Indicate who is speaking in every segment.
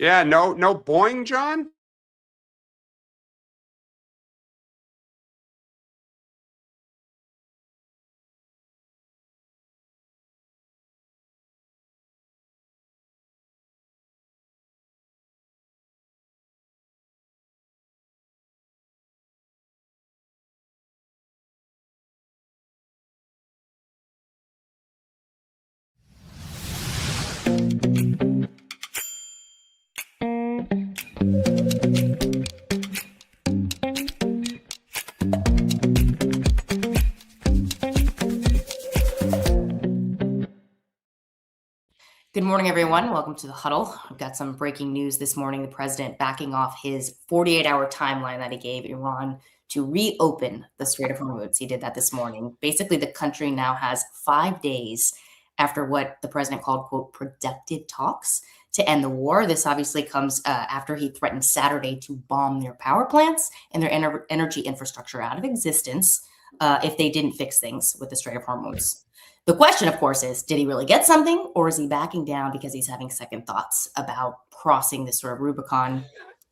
Speaker 1: Yeah, no boing, John?
Speaker 2: Good morning, everyone. Welcome to the Huddle. We've got some breaking news this morning. The president backing off his 48-hour timeline that he gave Iran to reopen the Strait of Hormuz. He did that this morning. Basically, the country now has 5 days after what the president called, quote, productive talks to end the war. This obviously comes after he threatened Saturday to bomb their power plants and their energy infrastructure out of existence if they didn't fix things with the Strait of Hormuz. The question, of course, is, did he really get something, or is he backing down because he's having second thoughts about crossing this sort of Rubicon?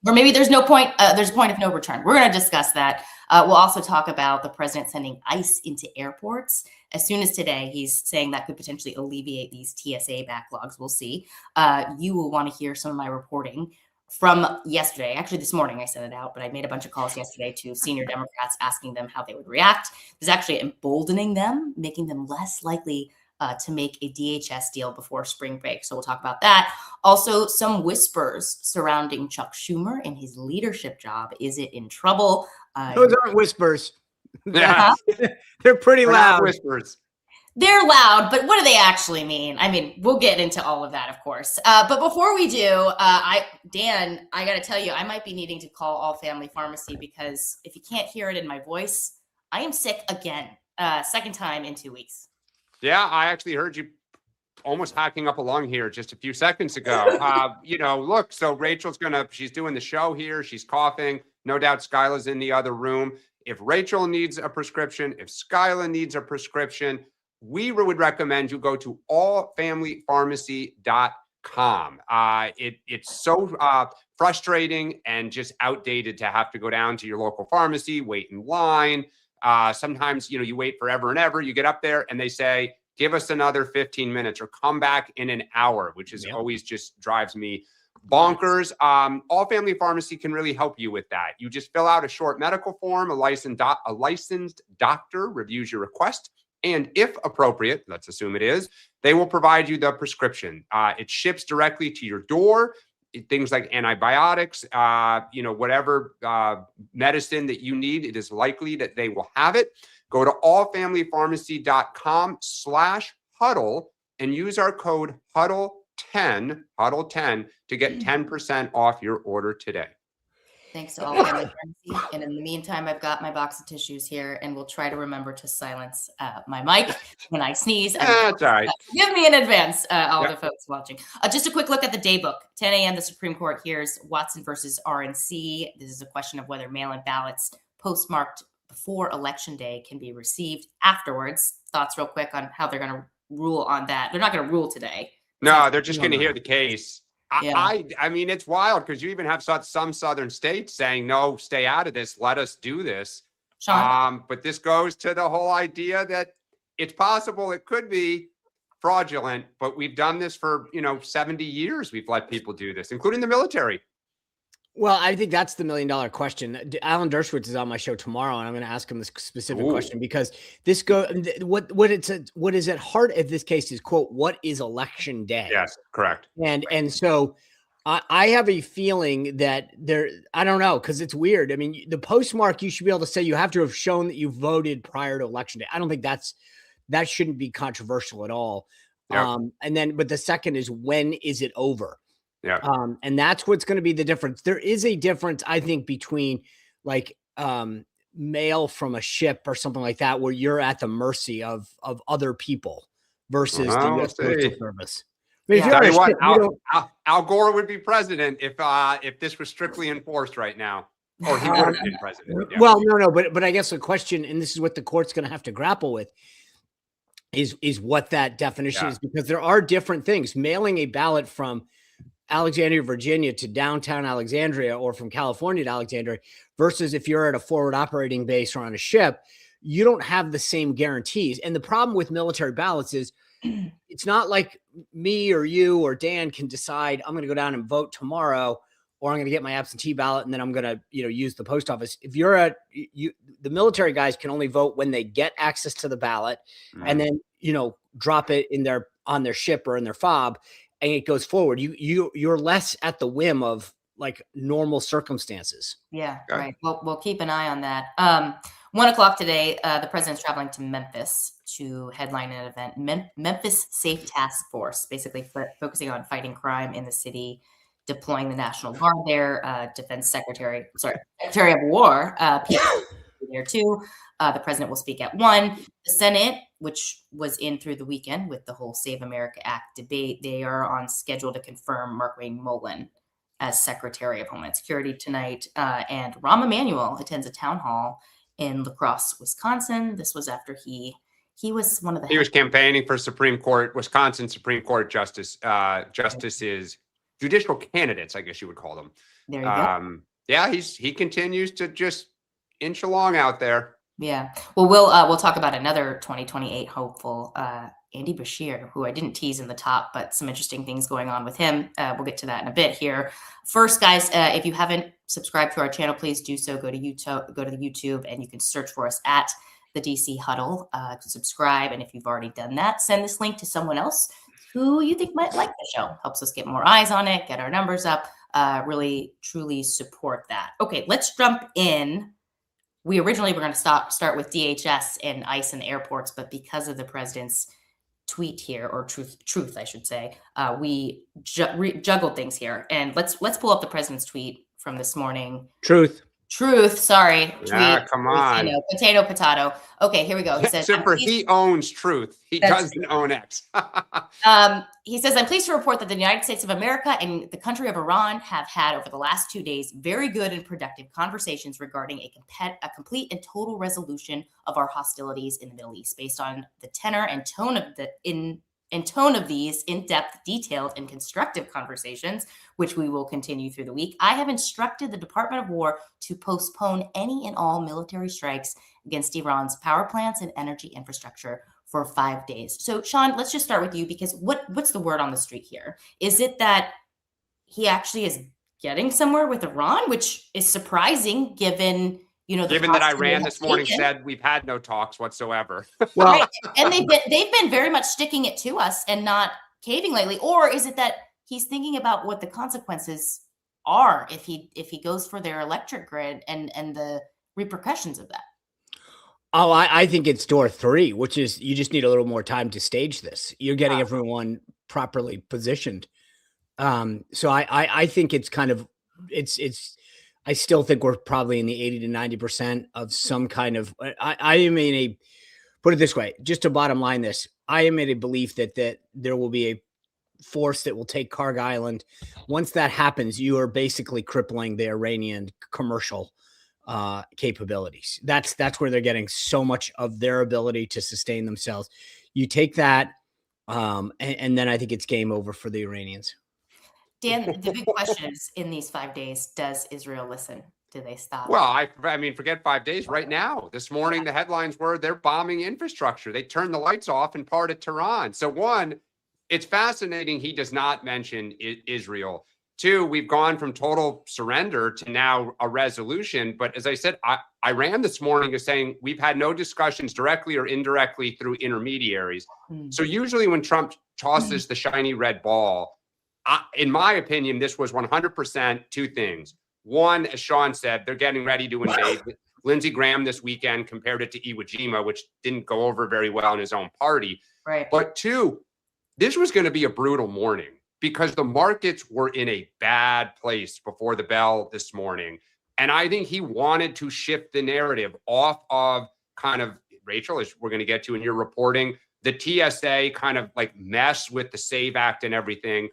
Speaker 2: Or maybe there's no point, there's a point of no return. We're going to discuss that. We'll also talk about the president sending ICE into airports. As soon as today, he's saying that could potentially alleviate these TSA backlogs. We'll see. You will want to hear some of my reporting from yesterday. Actually, this morning I sent it out, but I made a bunch of calls yesterday to senior Democrats asking them how they would react. It was actually emboldening them, making them less likely to make a DHS deal before spring break. So we'll talk about that. Also, some whispers surrounding Chuck Schumer and his leadership job. Is it in trouble?
Speaker 3: Those aren't whispers.
Speaker 1: Yeah.
Speaker 3: They're pretty loud.
Speaker 1: Whispers.
Speaker 2: They're loud, but what do they actually mean? I mean, we'll get into all of that, of course. But before we do, Dan, I got to tell you, I might be needing to call All Family Pharmacy because if you can't hear it in my voice, I am sick again. Second time in 2 weeks.
Speaker 1: Yeah, I actually heard you almost hacking up along here just a few seconds ago. Look, so Rachel's she's doing the show here. She's coughing. No doubt Skyla's in the other room. If Rachel needs a prescription, if Skyla needs a prescription, we would recommend you go to allfamilypharmacy.com. It's so frustrating and just outdated to have to go down to your local pharmacy, wait in line. Sometimes, you wait forever and ever. You get up there and they say, give us another 15 minutes or come back in an hour, which is always just drives me bonkers. All Family Pharmacy can really help you with that. You just fill out a short medical form. A licensed doctor reviews your request. And if appropriate, let's assume it is, they will provide you the prescription. It ships directly to your door. Things like antibiotics, whatever medicine that you need, it is likely that they will have it. Go to allfamilypharmacy.com/huddle and use our code huddle10 to get 10% off your order today.
Speaker 2: Thanks to All Family Pharmacy. And in the meantime, I've got my box of tissues here, and we'll try to remember to silence my mic when I sneeze.
Speaker 1: That's all right.
Speaker 2: Give me in advance, all the folks watching. Just a quick look at the daybook. 10 a.m., the Supreme Court hears Watson versus RNC. This is a question of whether mail-in ballots postmarked before Election Day can be received afterwards. Thoughts real quick on how they're going to rule on that. They're not going to rule today.
Speaker 1: No, they're just going to hear the case.
Speaker 2: Yeah.
Speaker 1: I mean, it's wild because you even have some southern states saying, no, stay out of this. Let us do this.
Speaker 2: Sean?
Speaker 1: But this goes to the whole idea that it's possible it could be fraudulent, but we've done this for, 70 years. We've let people do this, including the military.
Speaker 3: Well, I think that's the $1 million question. Alan Dershowitz is on my show tomorrow, and I'm going to ask him this specific question because this what is at heart of this case is, quote, what is election day?
Speaker 1: Yes, correct.
Speaker 3: And so I have a feeling that I don't know, because it's weird. I mean, the postmark, you should be able to say you have to have shown that you voted prior to election day. I don't think that shouldn't be controversial at all. Yep. But the second is, when is it over?
Speaker 1: Yeah.
Speaker 3: And that's what's going to be the difference. There is a difference, I think, between like mail from a ship or something like that, where you're at the mercy of other people versus the U.S. Postal Service. I mean,
Speaker 1: Tell you what, Al Gore would be president if this was strictly enforced right now, or he would have been president. Yeah.
Speaker 3: Well, no, but I guess the question, and this is what the court's going to have to grapple with, is what that definition is, because there are different things. Mailing a ballot from Alexandria, Virginia to downtown Alexandria, or from California to Alexandria, versus if you're at a forward operating base or on a ship, you don't have the same guarantees. And the problem with military ballots is it's not like me or you or Dan can decide I'm going to go down and vote tomorrow, or I'm going to get my absentee ballot and then I'm going to, use the post office. If you're the military guys can only vote when they get access to the ballot and then, drop it on their ship or in their fob, and it goes forward. You're less at the whim of like normal circumstances.
Speaker 2: Yeah, right. We'll keep an eye on that. 1:00 today, the president's traveling to Memphis to headline an event, Memphis Safe Task Force, basically focusing on fighting crime in the city, deploying the National Guard there, Secretary of War, there too. The president will speak at 1. The Senate, which was in through the weekend with the whole Save America Act debate, they are on schedule to confirm Markwayne Mullin as Secretary of Homeland Security tonight. And Rahm Emanuel attends a town hall in La Crosse, Wisconsin. This was after he was one of the...
Speaker 1: He was campaigning for Wisconsin Supreme Court justices, judicial candidates, I guess you would call them.
Speaker 2: There you go.
Speaker 1: Yeah, he continues to just inch along out there.
Speaker 2: Yeah. Well, we'll talk about another 2028 hopeful, Andy Beshear, who I didn't tease in the top, but some interesting things going on with him. We'll get to that in a bit here. First, guys, if you haven't subscribed to our channel, please do so. Go to YouTube, and you can search for us at the DC Huddle to subscribe. And if you've already done that, send this link to someone else who you think might like the show. Helps us get more eyes on it, get our numbers up. Really, truly support that. Okay, let's jump in. We originally were going to start with DHS and ICE and airports, but because of the president's tweet here, or truth, I should say, we juggled things here. And let's pull up the president's tweet from this morning.
Speaker 3: Truth.
Speaker 2: Sorry.
Speaker 1: Yeah,
Speaker 2: tweet,
Speaker 1: come on.
Speaker 2: Potato. Okay, here we go. He says,
Speaker 1: he owns Truth. He doesn't own X.
Speaker 2: He says, I'm pleased to report that the United States of America and the country of Iran have had over the last 2 days very good and productive conversations regarding a complete and total resolution of our hostilities in the Middle East, based on the tenor and tone of these in-depth, detailed, and constructive conversations, which we will continue through the week. I have instructed the Department of War to postpone any and all military strikes against Iran's power plants and energy infrastructure for 5 days. So, Sean, let's just start with you, because what's the word on the street here? Is it that he actually is getting somewhere with Iran, which is surprising given given that
Speaker 1: Iran this morning said we've had no talks whatsoever.
Speaker 2: Well, right. And they've been very much sticking it to us and not caving lately. Or is it that he's thinking about what the consequences are if he goes for their electric grid and the repercussions of that?
Speaker 3: Oh, I think it's door 3, which is you just need a little more time to stage this. You're getting everyone properly positioned. So I think it's kind of I still think we're probably in the 80 to 90% of some kind of, I am in put it this way, just to bottom line this, I am in a belief that there will be a force that will take Karg Island. Once that happens, you are basically crippling the Iranian commercial capabilities. That's where they're getting so much of their ability to sustain themselves. You take that, and then I think it's game over for the Iranians.
Speaker 2: Dan, the big question is, in these 5 days, does Israel listen? Do they stop?
Speaker 1: Well, I mean, forget 5 days. Right now, this morning, the headlines were they're bombing infrastructure. They turned the lights off in part of Tehran. So one, it's fascinating he does not mention Israel. 2, we've gone from total surrender to now a resolution. But as I said, Iran this morning is saying we've had no discussions directly or indirectly through intermediaries. So usually when Trump tosses the shiny red ball, in my opinion, this was 100% 2 things. One, as Sean said, they're getting ready to invade. Lindsey Graham this weekend compared it to Iwo Jima, which didn't go over very well in his own party.
Speaker 2: Right.
Speaker 1: But 2, this was going to be a brutal morning because the markets were in a bad place before the bell this morning. And I think he wanted to shift the narrative off of kind of, Rachel, as we're going to get to in your reporting, the TSA kind of like mess with the SAVE Act and everything.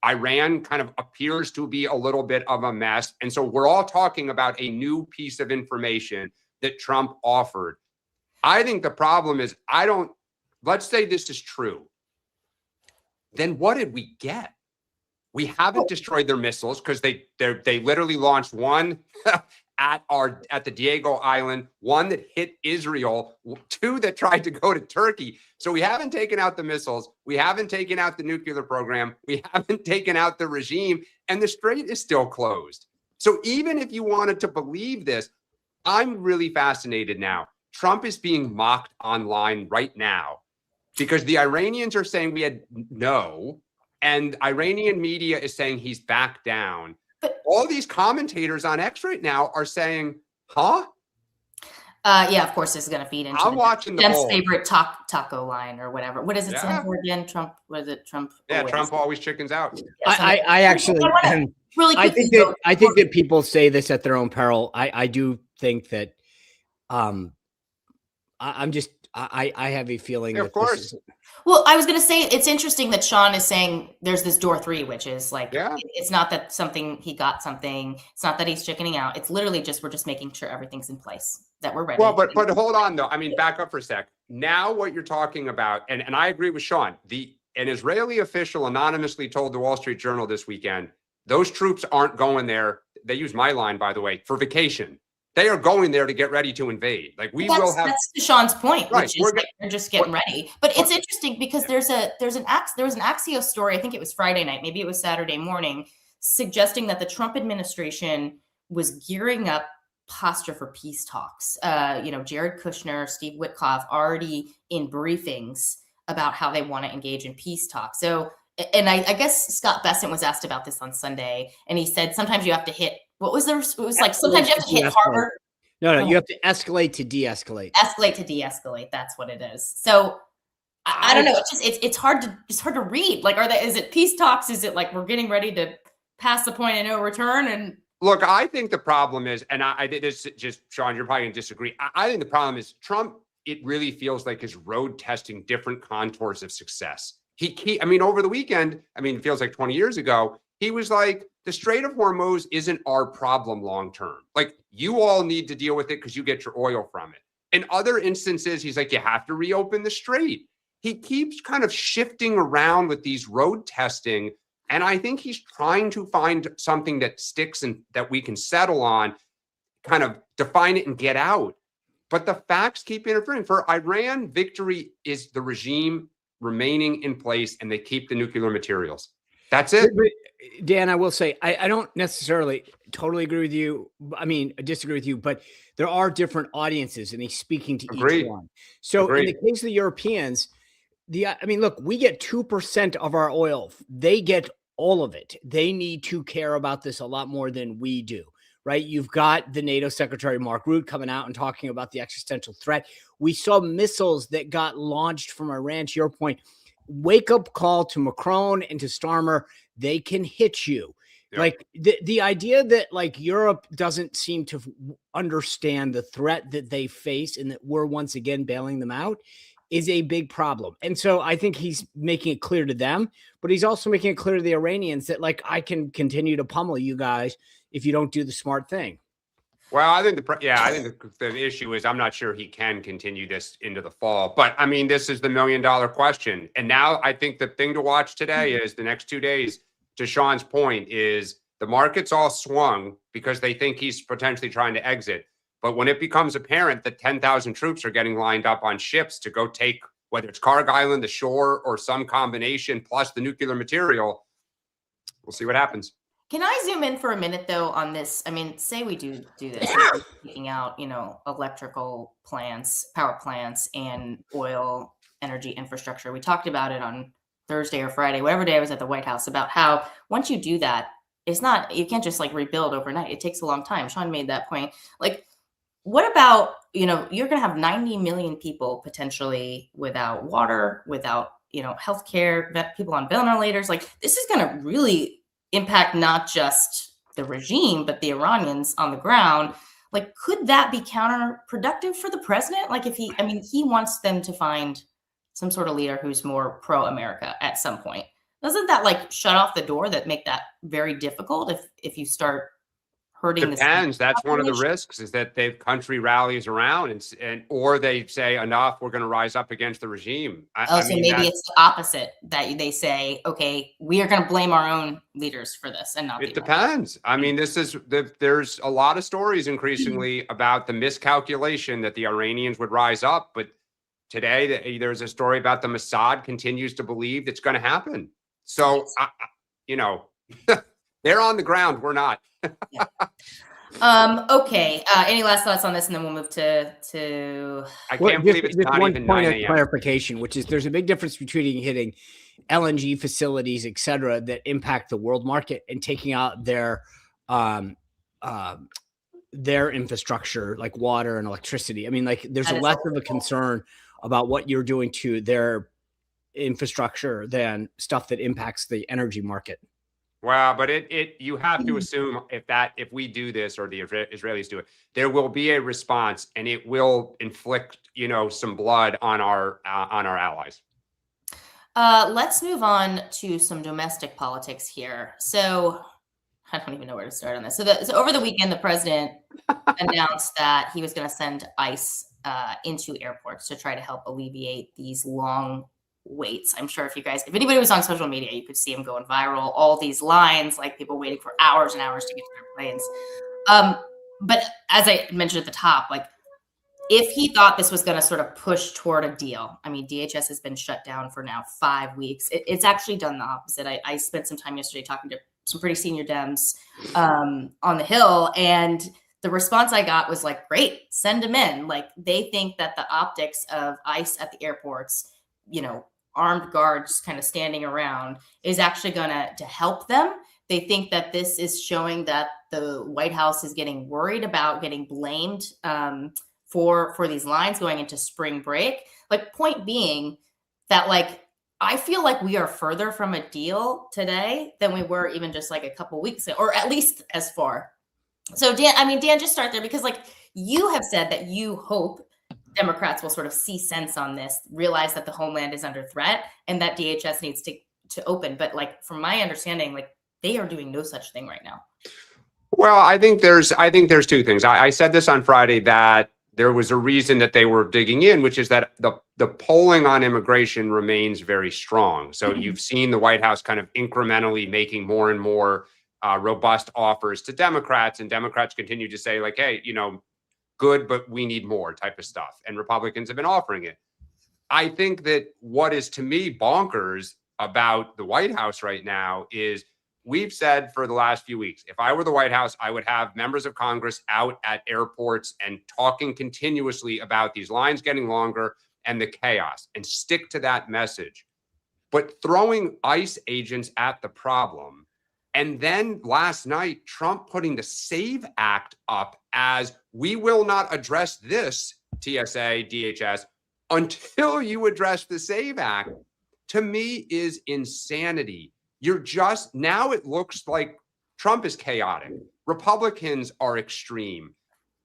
Speaker 1: Iran kind of appears to be a little bit of a mess. And so we're all talking about a new piece of information that Trump offered. I think the problem is, let's say this is true. Then what did we get? We haven't destroyed their missiles because they literally launched one at the Diego Island, one that hit Israel, two that tried to go to Turkey. So we haven't taken out the missiles. We haven't taken out the nuclear program. We haven't taken out the regime, and the strait is still closed. So even if you wanted to believe this, I'm really fascinated now. Trump is being mocked online right now because the Iranians are saying we had no, and Iranian media is saying he's back down. But all these commentators on X right now are saying, huh?
Speaker 2: Yeah, of course, this is going to feed into
Speaker 1: I'm watching the
Speaker 2: Trump's favorite taco line or whatever. What does it stand for again? Trump, what is it? Trump.
Speaker 1: Yeah, Trump always chickens out.
Speaker 3: Yeah, I actually, really I think that people say this at their own peril. I do think that, I have a feeling.
Speaker 1: Yeah,
Speaker 3: that
Speaker 1: of course.
Speaker 2: Well, I was going to say, it's interesting that Sean is saying there's this door 3, which is like, it's not that he got something. It's not that he's chickening out. It's literally just, we're just making sure everything's in place, that we're ready.
Speaker 1: Well, but hold on though. I mean, back up for a sec. Now what you're talking about, and I agree with Sean, an Israeli official anonymously told the Wall Street Journal this weekend, those troops aren't going there. They use my line, by the way, for vacation. They are going there to get ready to invade. Like
Speaker 2: that's to Sean's point, right, which is they're just getting ready. But it's interesting because there was an Axios story. I think it was Friday night, maybe it was Saturday morning, suggesting that the Trump administration was gearing up posture for peace talks. Jared Kushner, Steve Witkoff already in briefings about how they want to engage in peace talks. So, and I guess Scott Bessent was asked about this on Sunday, and he said sometimes you have to hit. What was there? It was like sometimes you have to hit harder.
Speaker 3: No, you have to escalate to de-escalate.
Speaker 2: Escalate to de-escalate. That's what it is. So I don't know. It's hard to read. Like, is it peace talks? Is it like we're getting ready to pass the point of no return? And
Speaker 1: look, I think the problem is, and I did this just, Sean, you're probably gonna disagree. I think the problem is Trump. It really feels like is road testing different contours of success. I mean, over the weekend, it feels like 20 years ago, he was like, the Strait of Hormuz isn't our problem long term. Like, you all need to deal with it because you get your oil from it. In other instances, he's like, you have to reopen the strait. He keeps kind of shifting around with these road testing. And I think he's trying to find something that sticks and that we can settle on, kind of define it and get out. But the facts keep interfering. For Iran, victory is the regime remaining in place and they keep the nuclear materials. That's it.
Speaker 3: Dan, I will say, I don't necessarily totally agree with you. I disagree with you, but there are different audiences and he's speaking to each one. So in the case of the Europeans, look, we get 2% of our oil. They get all of it. They need to care about this a lot more than we do, right? You've got the NATO Secretary Mark Rutte coming out and talking about the existential threat. We saw missiles that got launched from Iran, to your point. Wake up call to Macron and to Starmer. They can hit you. Yep. Like the idea that like Europe doesn't seem to understand the threat that they face and that we're once again bailing them out is a big problem. And so I think he's making it clear to them, but he's also making it clear to the Iranians that like, I can continue to pummel you guys if you don't do the smart thing.
Speaker 1: Well, I think the issue is I'm not sure he can continue this into the fall. But this is the $1 million question. And now I think the thing to watch today is the next 2 days, to Sean's point, is the market's all swung because they think he's potentially trying to exit. But when it becomes apparent that 10,000 troops are getting lined up on ships to go take, whether it's Karg Island, the shore, or some combination, plus the nuclear material, we'll see what happens.
Speaker 2: Can I zoom in for a minute, though, on this? Say we do this, taking out, electrical plants, power plants, and oil energy infrastructure. We talked about it on Thursday or Friday, whatever day I was at the White House, about how once you do that, you can't just like rebuild overnight. It takes a long time. Sean made that point. Like, what about, you're going to have 90 million people potentially without water, without, healthcare, people on ventilators. Like, this is going to really impact not just the regime, but the Iranians on the ground. Like, could that be counterproductive for the president? Like, if he wants them to find some sort of leader who's more pro-America at some point. Doesn't that like shut off the door that make that very difficult if you start hurting the
Speaker 1: Depends. That's one of the
Speaker 2: population?
Speaker 1: risks, is that the country rallies around and or they say enough, we're going to rise up against the regime.
Speaker 2: Oh,
Speaker 1: I
Speaker 2: so
Speaker 1: mean,
Speaker 2: maybe
Speaker 1: that
Speaker 2: it's the opposite, that they say, okay, we are going to blame our own leaders for this and not
Speaker 1: it
Speaker 2: the Iranians.
Speaker 1: depends. I mean, there's a lot of stories increasingly about the miscalculation that the Iranians would rise up, but today there's a story about the Mossad continues to believe it's going to happen. So, you know, they're on the ground. We're not.
Speaker 2: Yeah. Okay. Any last thoughts on this, and then we'll move to.
Speaker 1: I can't believe it's not
Speaker 3: one
Speaker 1: even
Speaker 3: point
Speaker 1: 9
Speaker 3: of
Speaker 1: a.m.
Speaker 3: clarification, which is there's a big difference between hitting LNG facilities, et cetera, that impact the world market and taking out their infrastructure like water and electricity. I mean, like there's a less of a concern about what you're doing to their infrastructure than stuff that impacts the energy market.
Speaker 1: Wow, but you have to assume if we do this or the Israelis do it, there will be a response, and it will inflict, some blood on our allies.
Speaker 2: Let's move on to some domestic politics here. So I don't even know where to start on this. So over the weekend, the president announced that he was going to send ICE into airports to try to help alleviate these long waits. I'm sure if anybody was on social media, you could see him going viral, all these lines, like people waiting for hours and hours to get to their planes. But as I mentioned at the top, like if he thought this was going to sort of push toward a deal, I mean, DHS has been shut down for now 5 weeks. It's actually done the opposite. I spent some time yesterday talking to some pretty senior Dems on the Hill, and the response I got was like, great, send them in. Like they think that the optics of ICE at the airports, armed guards kind of standing around, is actually going to help them. They think that this is showing that the White House is getting worried about getting blamed for these lines going into spring break. Like, point being that, like, I feel like we are further from a deal today than we were even just like a couple weeks ago, or at least as far. So Dan, just start there, because like you have said that you hope Democrats will sort of see sense on this, realize that the homeland is under threat and that DHS needs to open. But like, from my understanding, like they are doing no such thing right now.
Speaker 1: Well, I think there's two things. I said this on Friday, that there was a reason that they were digging in, which is that the polling on immigration remains very strong. So you've seen the White House kind of incrementally making more and more robust offers to Democrats, and Democrats continue to say like, hey, good, but we need more type of stuff. And Republicans have been offering it. I think that what is to me bonkers about the White House right now is we've said for the last few weeks, if I were the White House, I would have members of Congress out at airports and talking continuously about these lines getting longer and the chaos, and stick to that message. But throwing ICE agents at the problem, and then last night, Trump putting the SAVE Act up as, we will not address this, TSA, DHS, until you address the SAVE Act, to me is insanity. Now it looks like Trump is chaotic. Republicans are extreme.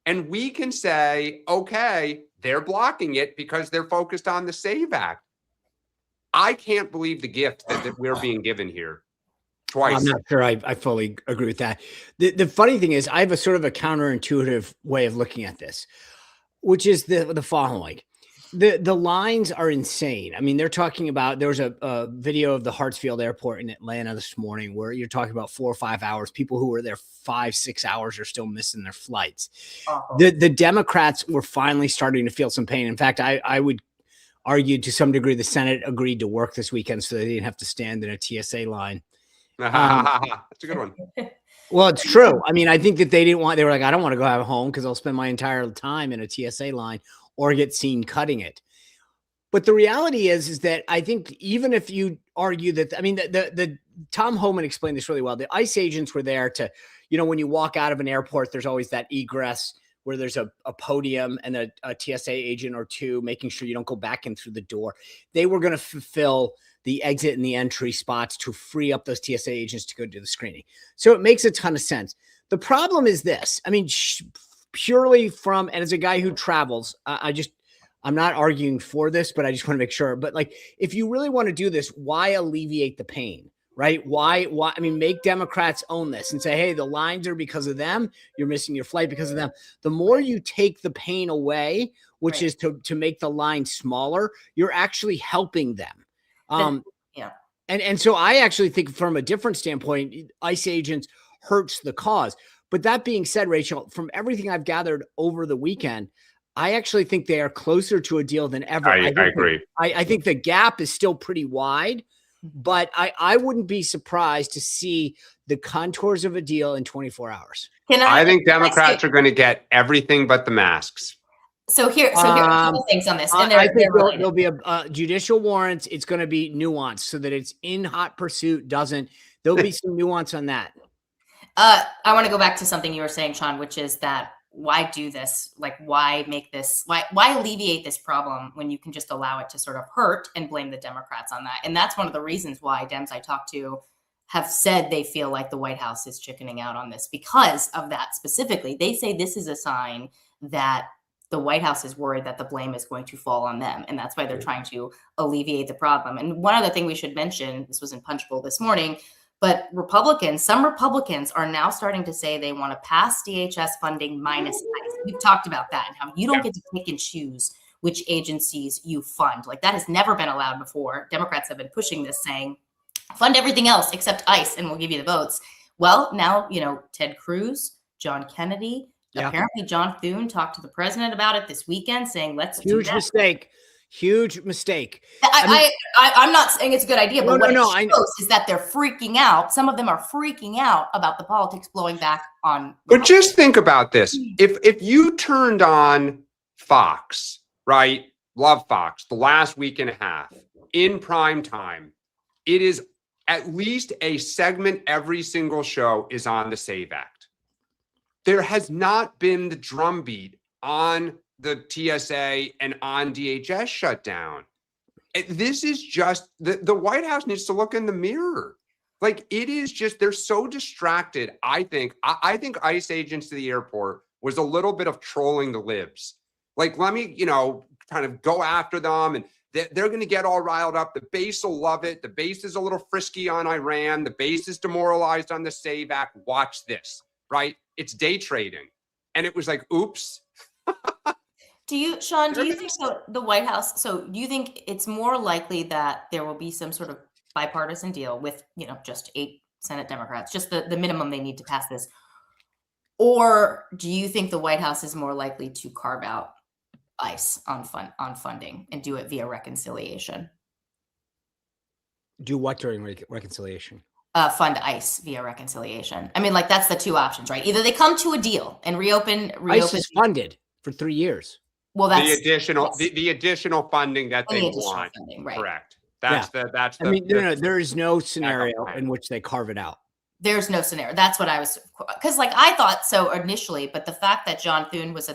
Speaker 1: And we can say, okay, they're blocking it because they're focused on the SAVE Act. I can't believe the gift that we're being given here. Twice.
Speaker 3: I'm not sure I fully agree with that. The funny thing is, I have a sort of a counterintuitive way of looking at this, which is the following. The lines are insane. I mean, they're talking about, there was a video of the Hartsfield Airport in Atlanta this morning where you're talking about 4 or 5 hours. People who were there 5-6 hours are still missing their flights. The Democrats were finally starting to feel some pain. In fact, I would argue to some degree the Senate agreed to work this weekend so they didn't have to stand in a TSA line.
Speaker 1: That's a good one.
Speaker 3: Well, it's true. I mean, I think that they were like, I don't want to go have home because I'll spend my entire time in a TSA line or get seen cutting it. But the reality is that I think even if you argue that, I mean, the Tom Homan explained this really well. The ICE agents were there to, when you walk out of an airport, there's always that egress where there's a podium and a TSA agent or two making sure you don't go back in through the door. They were going to fulfill the exit and the entry spots to free up those TSA agents to go do the screening. So it makes a ton of sense. The problem is this. I mean, purely from, and as a guy who travels, I'm not arguing for this, but I just want to make sure. But like, if you really want to do this, why alleviate the pain? right? Why? I mean, make Democrats own this and say, hey, the lines are because of them. You're missing your flight because of them. The more you take the pain away, which is to make the line smaller, you're actually helping them.
Speaker 2: Yeah.
Speaker 3: And so I actually think from a different standpoint, ICE agents hurts the cause. But that being said, Rachel, from everything I've gathered over the weekend, I actually think they are closer to a deal than ever.
Speaker 1: I agree.
Speaker 3: I think the gap is still pretty wide, but I wouldn't be surprised to see the contours of a deal in 24 hours.
Speaker 1: I think Democrats are going to get everything but the masks.
Speaker 2: So here are a couple things on this. And
Speaker 3: I think there'll be a judicial warrants. It's going to be nuanced so that it's in hot pursuit. There'll be some nuance on that.
Speaker 2: I want to go back to something you were saying, Sean, which is that why do this? Like, why make this? Why alleviate this problem when you can just allow it to sort of hurt and blame the Democrats on that? And that's one of the reasons why Dems I talked to have said they feel like the White House is chickening out on this because of that specifically. They say this is a sign that the White House is worried that the blame is going to fall on them. And that's why they're trying to alleviate the problem. And one other thing we should mention, this was in Punchbowl this morning, but some Republicans are now starting to say they want to pass DHS funding minus ICE. We've talked about that and how you don't get to pick and choose which agencies you fund. Like that has never been allowed before. Democrats have been pushing this saying, fund everything else except ICE and we'll give you the votes. Well, now, Ted Cruz, John Kennedy, apparently John Thune talked to the president about it this weekend saying, let's do that.
Speaker 3: Huge mistake.
Speaker 2: I'm not saying it's a good idea, but what it shows is that they're freaking out. Some of them are freaking out about the politics blowing back on.
Speaker 1: But just think about this. If you turned on Fox, right? Love Fox, the last week and a half in prime time, it is at least a segment every single show is on the SAVE Act. There has not been the drumbeat on the TSA and on DHS shutdown. This is just the White House needs to look in the mirror. Like it is just, they're so distracted. I think ICE agents to the airport was a little bit of trolling the libs. Like, let me, kind of go after them and they're going to get all riled up. The base will love it. The base is a little frisky on Iran. The base is demoralized on the SAVE Act. Watch this, right? It's day trading. And it was like, oops.
Speaker 2: Sean, do you think the White House, do you think it's more likely that there will be some sort of bipartisan deal with, just 8 Senate Democrats, just the minimum they need to pass this? Or do you think the White House is more likely to carve out ICE on funding and do it via reconciliation?
Speaker 3: Do what during reconciliation?
Speaker 2: Fund ICE via reconciliation. I mean, like that's the two options, right? Either they come to a deal and reopen.
Speaker 3: ICE is funded for 3 years.
Speaker 2: Well, that's
Speaker 1: the additional funding that they want.
Speaker 2: Funding, right.
Speaker 1: Correct. That's the.
Speaker 3: I mean, there is no scenario in which they carve it out.
Speaker 2: There's no scenario. That's what I was, because like I thought so initially, but the fact that John Thune was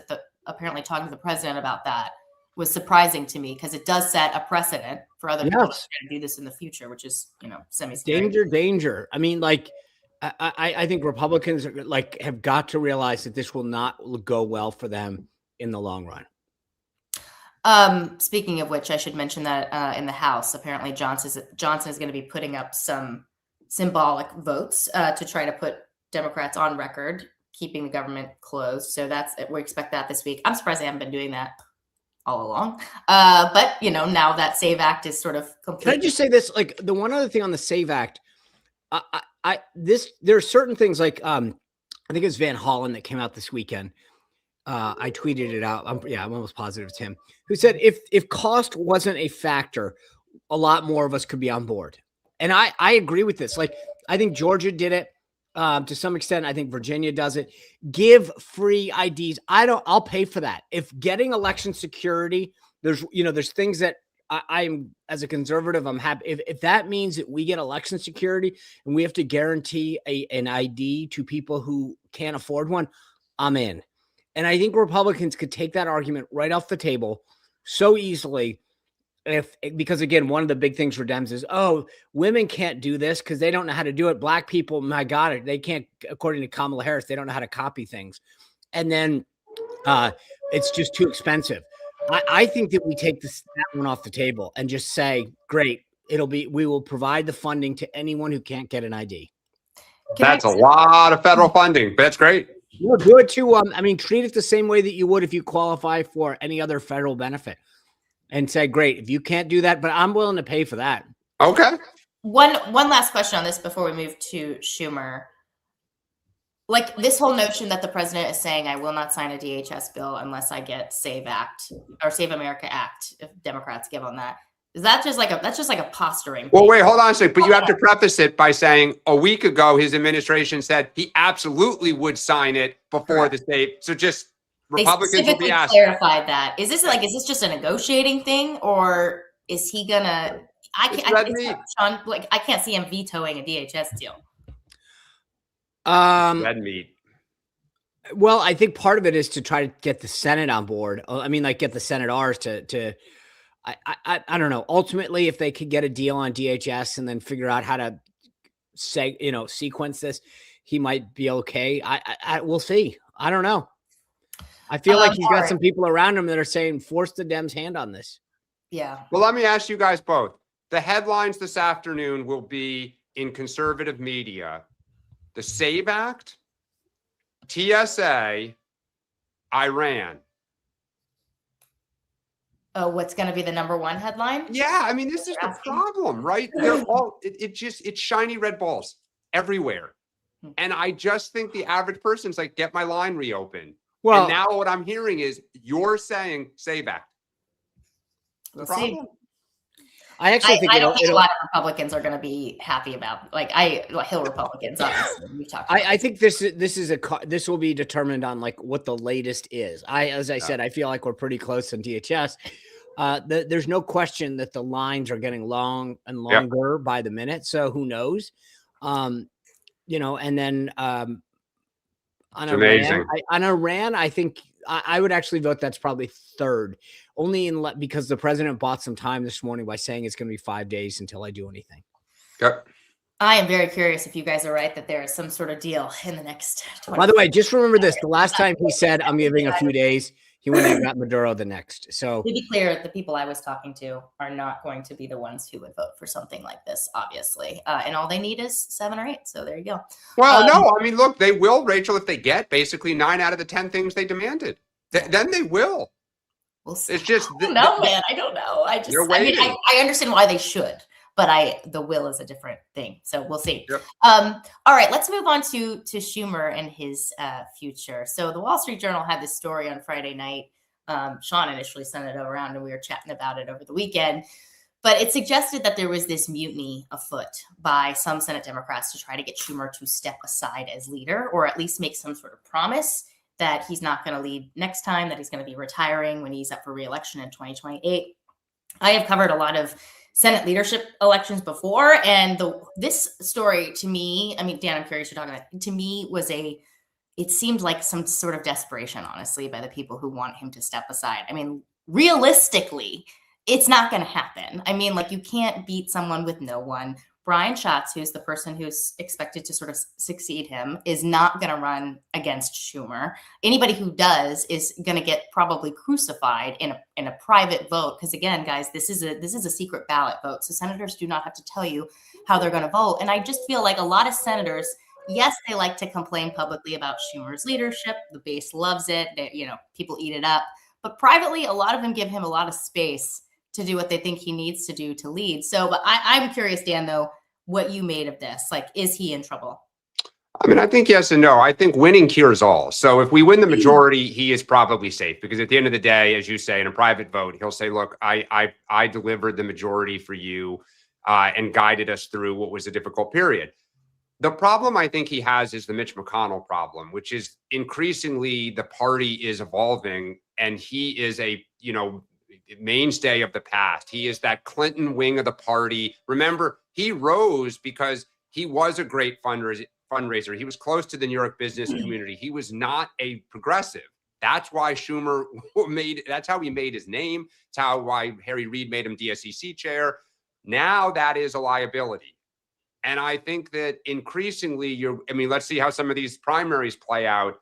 Speaker 2: apparently talking to the president about that was surprising to me because it does set a precedent for other people to do this in the future, which is semi-scary.
Speaker 3: Danger. I mean, like I think Republicans have got to realize that this will not go well for them in the long run.
Speaker 2: Speaking of which, I should mention that in the House, apparently Johnson is going to be putting up some symbolic votes to try to put Democrats on record, keeping the government closed. So we expect that this week. I'm surprised they haven't been doing that all along. But now that SAVE Act is sort of complete.
Speaker 3: Can I just say this? Like the one other thing on the SAVE Act, there are certain things like I think it was Van Hollen that came out this weekend. I tweeted it out. I'm almost positive it's him who said if cost wasn't a factor, a lot more of us could be on board. And I agree with this. Like I think Georgia did it to some extent. I think Virginia does it. Give free IDs. I'll pay for that. If getting election security, there's things that I'm as a conservative, I'm happy if that means that we get election security and we have to guarantee an ID to people who can't afford one, I'm in. And I think Republicans could take that argument right off the table so easily because again, one of the big things for Dems is, women can't do this because they don't know how to do it. Black people, my God, they can't, according to Kamala Harris, they don't know how to copy things. And then it's just too expensive. I think that we take that one off the table and just say, great, we will provide the funding to anyone who can't get an ID.
Speaker 1: That's a lot of federal funding. That's great.
Speaker 3: We'll do it too. I mean, treat it the same way that you would if you qualify for any other federal benefit, and say, great, if you can't do that, but I'm willing to pay for that.
Speaker 1: Okay.
Speaker 2: One last question on this before we move to Schumer. Like this whole notion that the president is saying, I will not sign a DHS bill unless I get SAVE Act or Save America Act, if Democrats give on that. Is that just like a posturing?
Speaker 1: Well, wait, hold on a second. But you have to preface it by saying a week ago, his administration said he absolutely would sign it before the state. So just Republicans will be asked.
Speaker 2: Clarified that. Is this just a negotiating thing, or is he gonna? Sean, like I can't see him vetoing a DHS deal.
Speaker 1: Red meat.
Speaker 3: Well, I think part of it is to try to get the Senate on board. I mean, like get the Senators to. I don't know. Ultimately, if they could get a deal on DHS and then figure out how to sequence this, he might be okay. We'll see. I don't know. I feel like he's got some people around him that are saying, force the Dems' hand on this.
Speaker 2: Yeah.
Speaker 1: Well, let me ask you guys both. The headlines this afternoon will be in conservative media. The SAVE Act, TSA, Iran.
Speaker 2: Oh, what's going to be the #1 headline?
Speaker 1: Yeah, I mean, this is the problem, right? They're all it's shiny red balls everywhere. And I just think the average person's like, get my line reopened. Well, and now what I'm hearing is you're saying SAVE Act.
Speaker 2: We'll see.
Speaker 3: I actually think
Speaker 2: I don't think a lot of Republicans are going to be happy about, Hill Republicans. Obviously, we talked.
Speaker 3: I think this will be determined on like what the latest is. As I said, I feel like we're pretty close on DHS. There's no question that the lines are getting long and longer by the minute. So who knows? And then on Iran, I think I would actually vote that's probably third. Only because the president bought some time this morning by saying it's going to be 5 days until I do anything.
Speaker 1: Yep.
Speaker 2: I am very curious if you guys are right that there is some sort of deal in the next 20
Speaker 3: By the way, just remember this. The last time he said, I'm giving a few days, he went and got Maduro the next. So
Speaker 2: to be clear, the people I was talking to are not going to be the ones who would vote for something like this, obviously. And all they need is 7 or 8. So there you go.
Speaker 1: Well, no, I mean, look, they will, Rachel, if they get basically 9 out of the 10 things they demanded. Then they will.
Speaker 2: We'll see.
Speaker 1: It's just
Speaker 2: man. I don't know. I understand why they should, but the will is a different thing. So we'll see.
Speaker 1: Yep.
Speaker 2: All right, let's move on to Schumer and his future. So the Wall Street Journal had this story on Friday night. Sean initially sent it around and we were chatting about it over the weekend, but it suggested that there was this mutiny afoot by some Senate Democrats to try to get Schumer to step aside as leader, or at least make some sort of promise that he's not going to lead next time, that he's going to be retiring when he's up for re-election in 2028. I have covered a lot of Senate leadership elections before, and this story to me, I mean, Dan, I'm curious you're talking about, to me it seemed like some sort of desperation, honestly, by the people who want him to step aside. I mean, realistically, it's not going to happen. I mean, you can't beat someone with no one. Brian Schatz, who's the person who's expected to sort of succeed him, is not going to run against Schumer. Anybody who does is going to get probably crucified in a private vote. Because again, guys, this is a secret ballot vote. So senators do not have to tell you how they're going to vote. And I just feel like a lot of senators, yes, they like to complain publicly about Schumer's leadership. The base loves it. People eat it up. But privately, a lot of them give him a lot of space to do what they think he needs to do to lead. So, but I'm curious, Dan, though, what you made of this. Is he in trouble?
Speaker 1: I mean, I think yes and no. I think winning cures all. So if we win the majority, he is probably safe, because at the end of the day, as you say, in a private vote, he'll say, look, I delivered the majority for you and guided us through what was a difficult period. The problem I think he has is the Mitch McConnell problem, which is increasingly the party is evolving, and he is a, mainstay of the past. He is that Clinton wing of the party. Remember, he rose because he was a great fundraiser. He was close to the New York business community. He was not a progressive. That's why Schumer that's how he made his name. It's why Harry Reid made him DSCC chair. Now that is a liability. And I think that increasingly let's see how some of these primaries play out.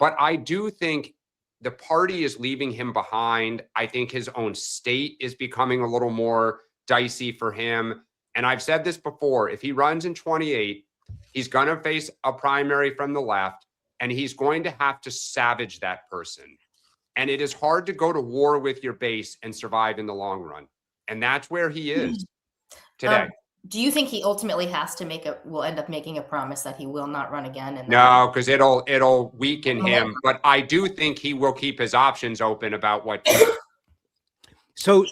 Speaker 1: But I do think the party is leaving him behind. I think his own state is becoming a little more dicey for him. And I've said this before, if he runs in 28, he's going to face a primary from the left, and he's going to have to savage that person. And it is hard to go to war with your base and survive in the long run. And that's where he is today.
Speaker 2: Do you think he ultimately has to will end up making a promise that he will not run again? And
Speaker 1: no, because it'll weaken him. But I do think he will keep his options open about what to do.
Speaker 3: So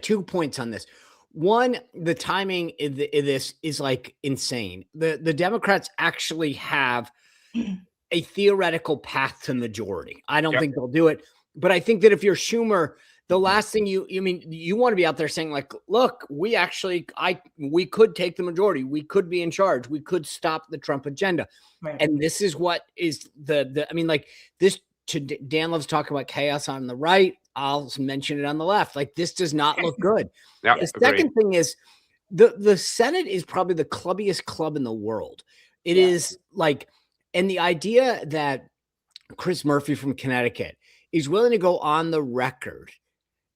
Speaker 3: two points on this. One, the timing in this is like insane. The Democrats actually have a theoretical path to majority. I don't think they'll do it, but I think that if you're Schumer, the last thing you want to be out there saying like, look, we could take the majority. We could be in charge. We could stop the Trump agenda. Right. And this is what is Dan loves talking about chaos on the right. I'll mention it on the left. Like, this does not look good. The second thing is the Senate is probably the clubbiest club in the world. It is like, and the idea that Chris Murphy from Connecticut is willing to go on the record.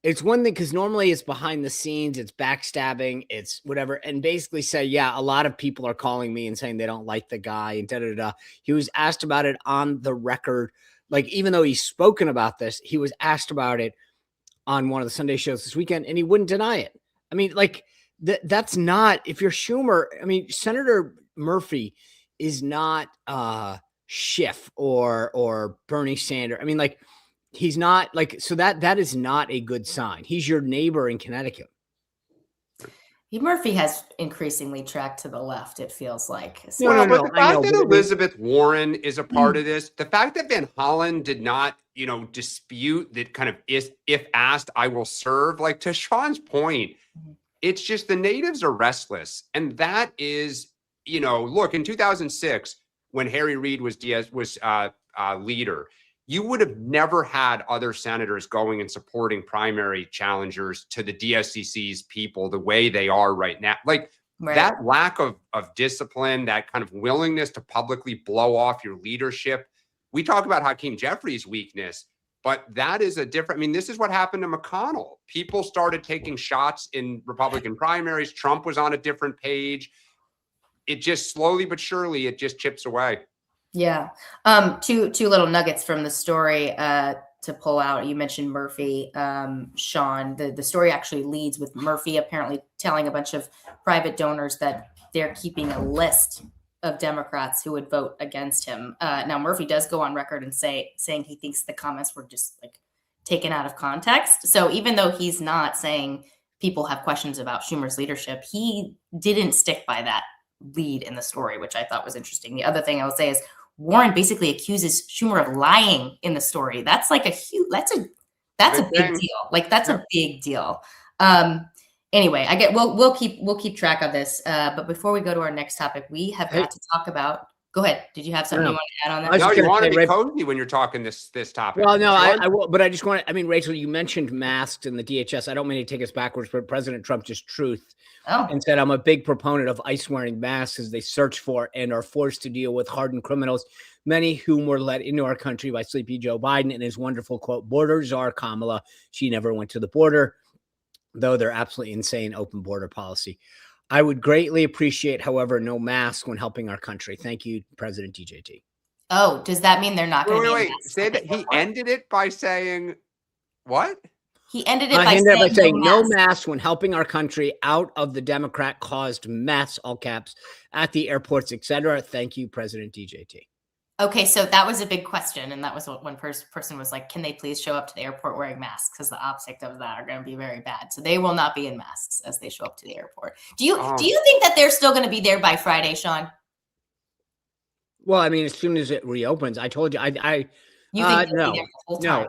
Speaker 3: It's one thing, because normally it's behind the scenes, it's backstabbing, it's whatever, and basically say, yeah, a lot of people are calling me and saying they don't like the guy and da-da-da. He was asked about it on the record. Like, even though he's spoken about this, he was asked about it on one of the Sunday shows this weekend, and he wouldn't deny it. I mean, like, that's not, if you're Schumer, I mean, Senator Murphy is not Schiff or Bernie Sanders. I mean, like, he's not like, so that is not a good sign. He's your neighbor in Connecticut.
Speaker 2: Murphy has increasingly tracked to the left, it feels like.
Speaker 1: So, but the fact that Elizabeth Warren is a part of this, the fact that Van Hollen did not, dispute that kind of if asked, I will serve, like, to Sean's point, it's just the natives are restless. And that is, look, in 2006, when Harry Reid was leader, you would have never had other senators going and supporting primary challengers to the DSCC's people the way they are right now. Like, that lack of discipline, that kind of willingness to publicly blow off your leadership. We talk about Hakeem Jeffries' weakness, but that is a different, this is what happened to McConnell. People started taking shots in Republican primaries. Trump was on a different page. It just slowly but surely, it just chips away.
Speaker 2: Yeah. Two little nuggets from the story to pull out. You mentioned Murphy, Sean. The story actually leads with Murphy apparently telling a bunch of private donors that they're keeping a list of Democrats who would vote against him. Now, Murphy does go on record and saying he thinks the comments were just like taken out of context. So even though he's not saying people have questions about Schumer's leadership, he didn't stick by that lead in the story, which I thought was interesting. The other thing I would say is Warren basically accuses Schumer of lying in the story. That's like that's a big deal. Like, that's a big deal. Anyway, we'll keep track of this. But before we go to our next topic, we have got to talk about. Go ahead. Did you have something you want to add on that?
Speaker 1: No, you want to be cozy when you're talking this topic.
Speaker 3: Well, no, I will, but I just want to. Rachel, you mentioned masks and the DHS. I don't mean to take us backwards, but President Trump just and said, I'm a big proponent of ICE wearing masks as they search for and are forced to deal with hardened criminals, many whom were let into our country by sleepy Joe Biden and his wonderful quote, border czar Kamala. She never went to the border, though they're absolutely insane open border policy. I would greatly appreciate, however, no mask when helping our country. Thank you, President DJT.
Speaker 2: Oh, does that mean they're not going to be masks?
Speaker 1: Say that he ended it by saying what?
Speaker 2: He ended it by saying
Speaker 3: no mask when helping our country out of the Democrat-caused mess, all caps, at the airports, etc. Thank you, President DJT.
Speaker 2: Okay, so that was a big question, and that was what one person was like, can they please show up to the airport wearing masks? Because the optics of that are going to be very bad. So they will not be in masks as they show up to the airport. Do you think that they're still going to be there by Friday, Sean?
Speaker 3: Well, as soon as it reopens, I told you,
Speaker 2: You think
Speaker 3: no,
Speaker 2: be there the whole time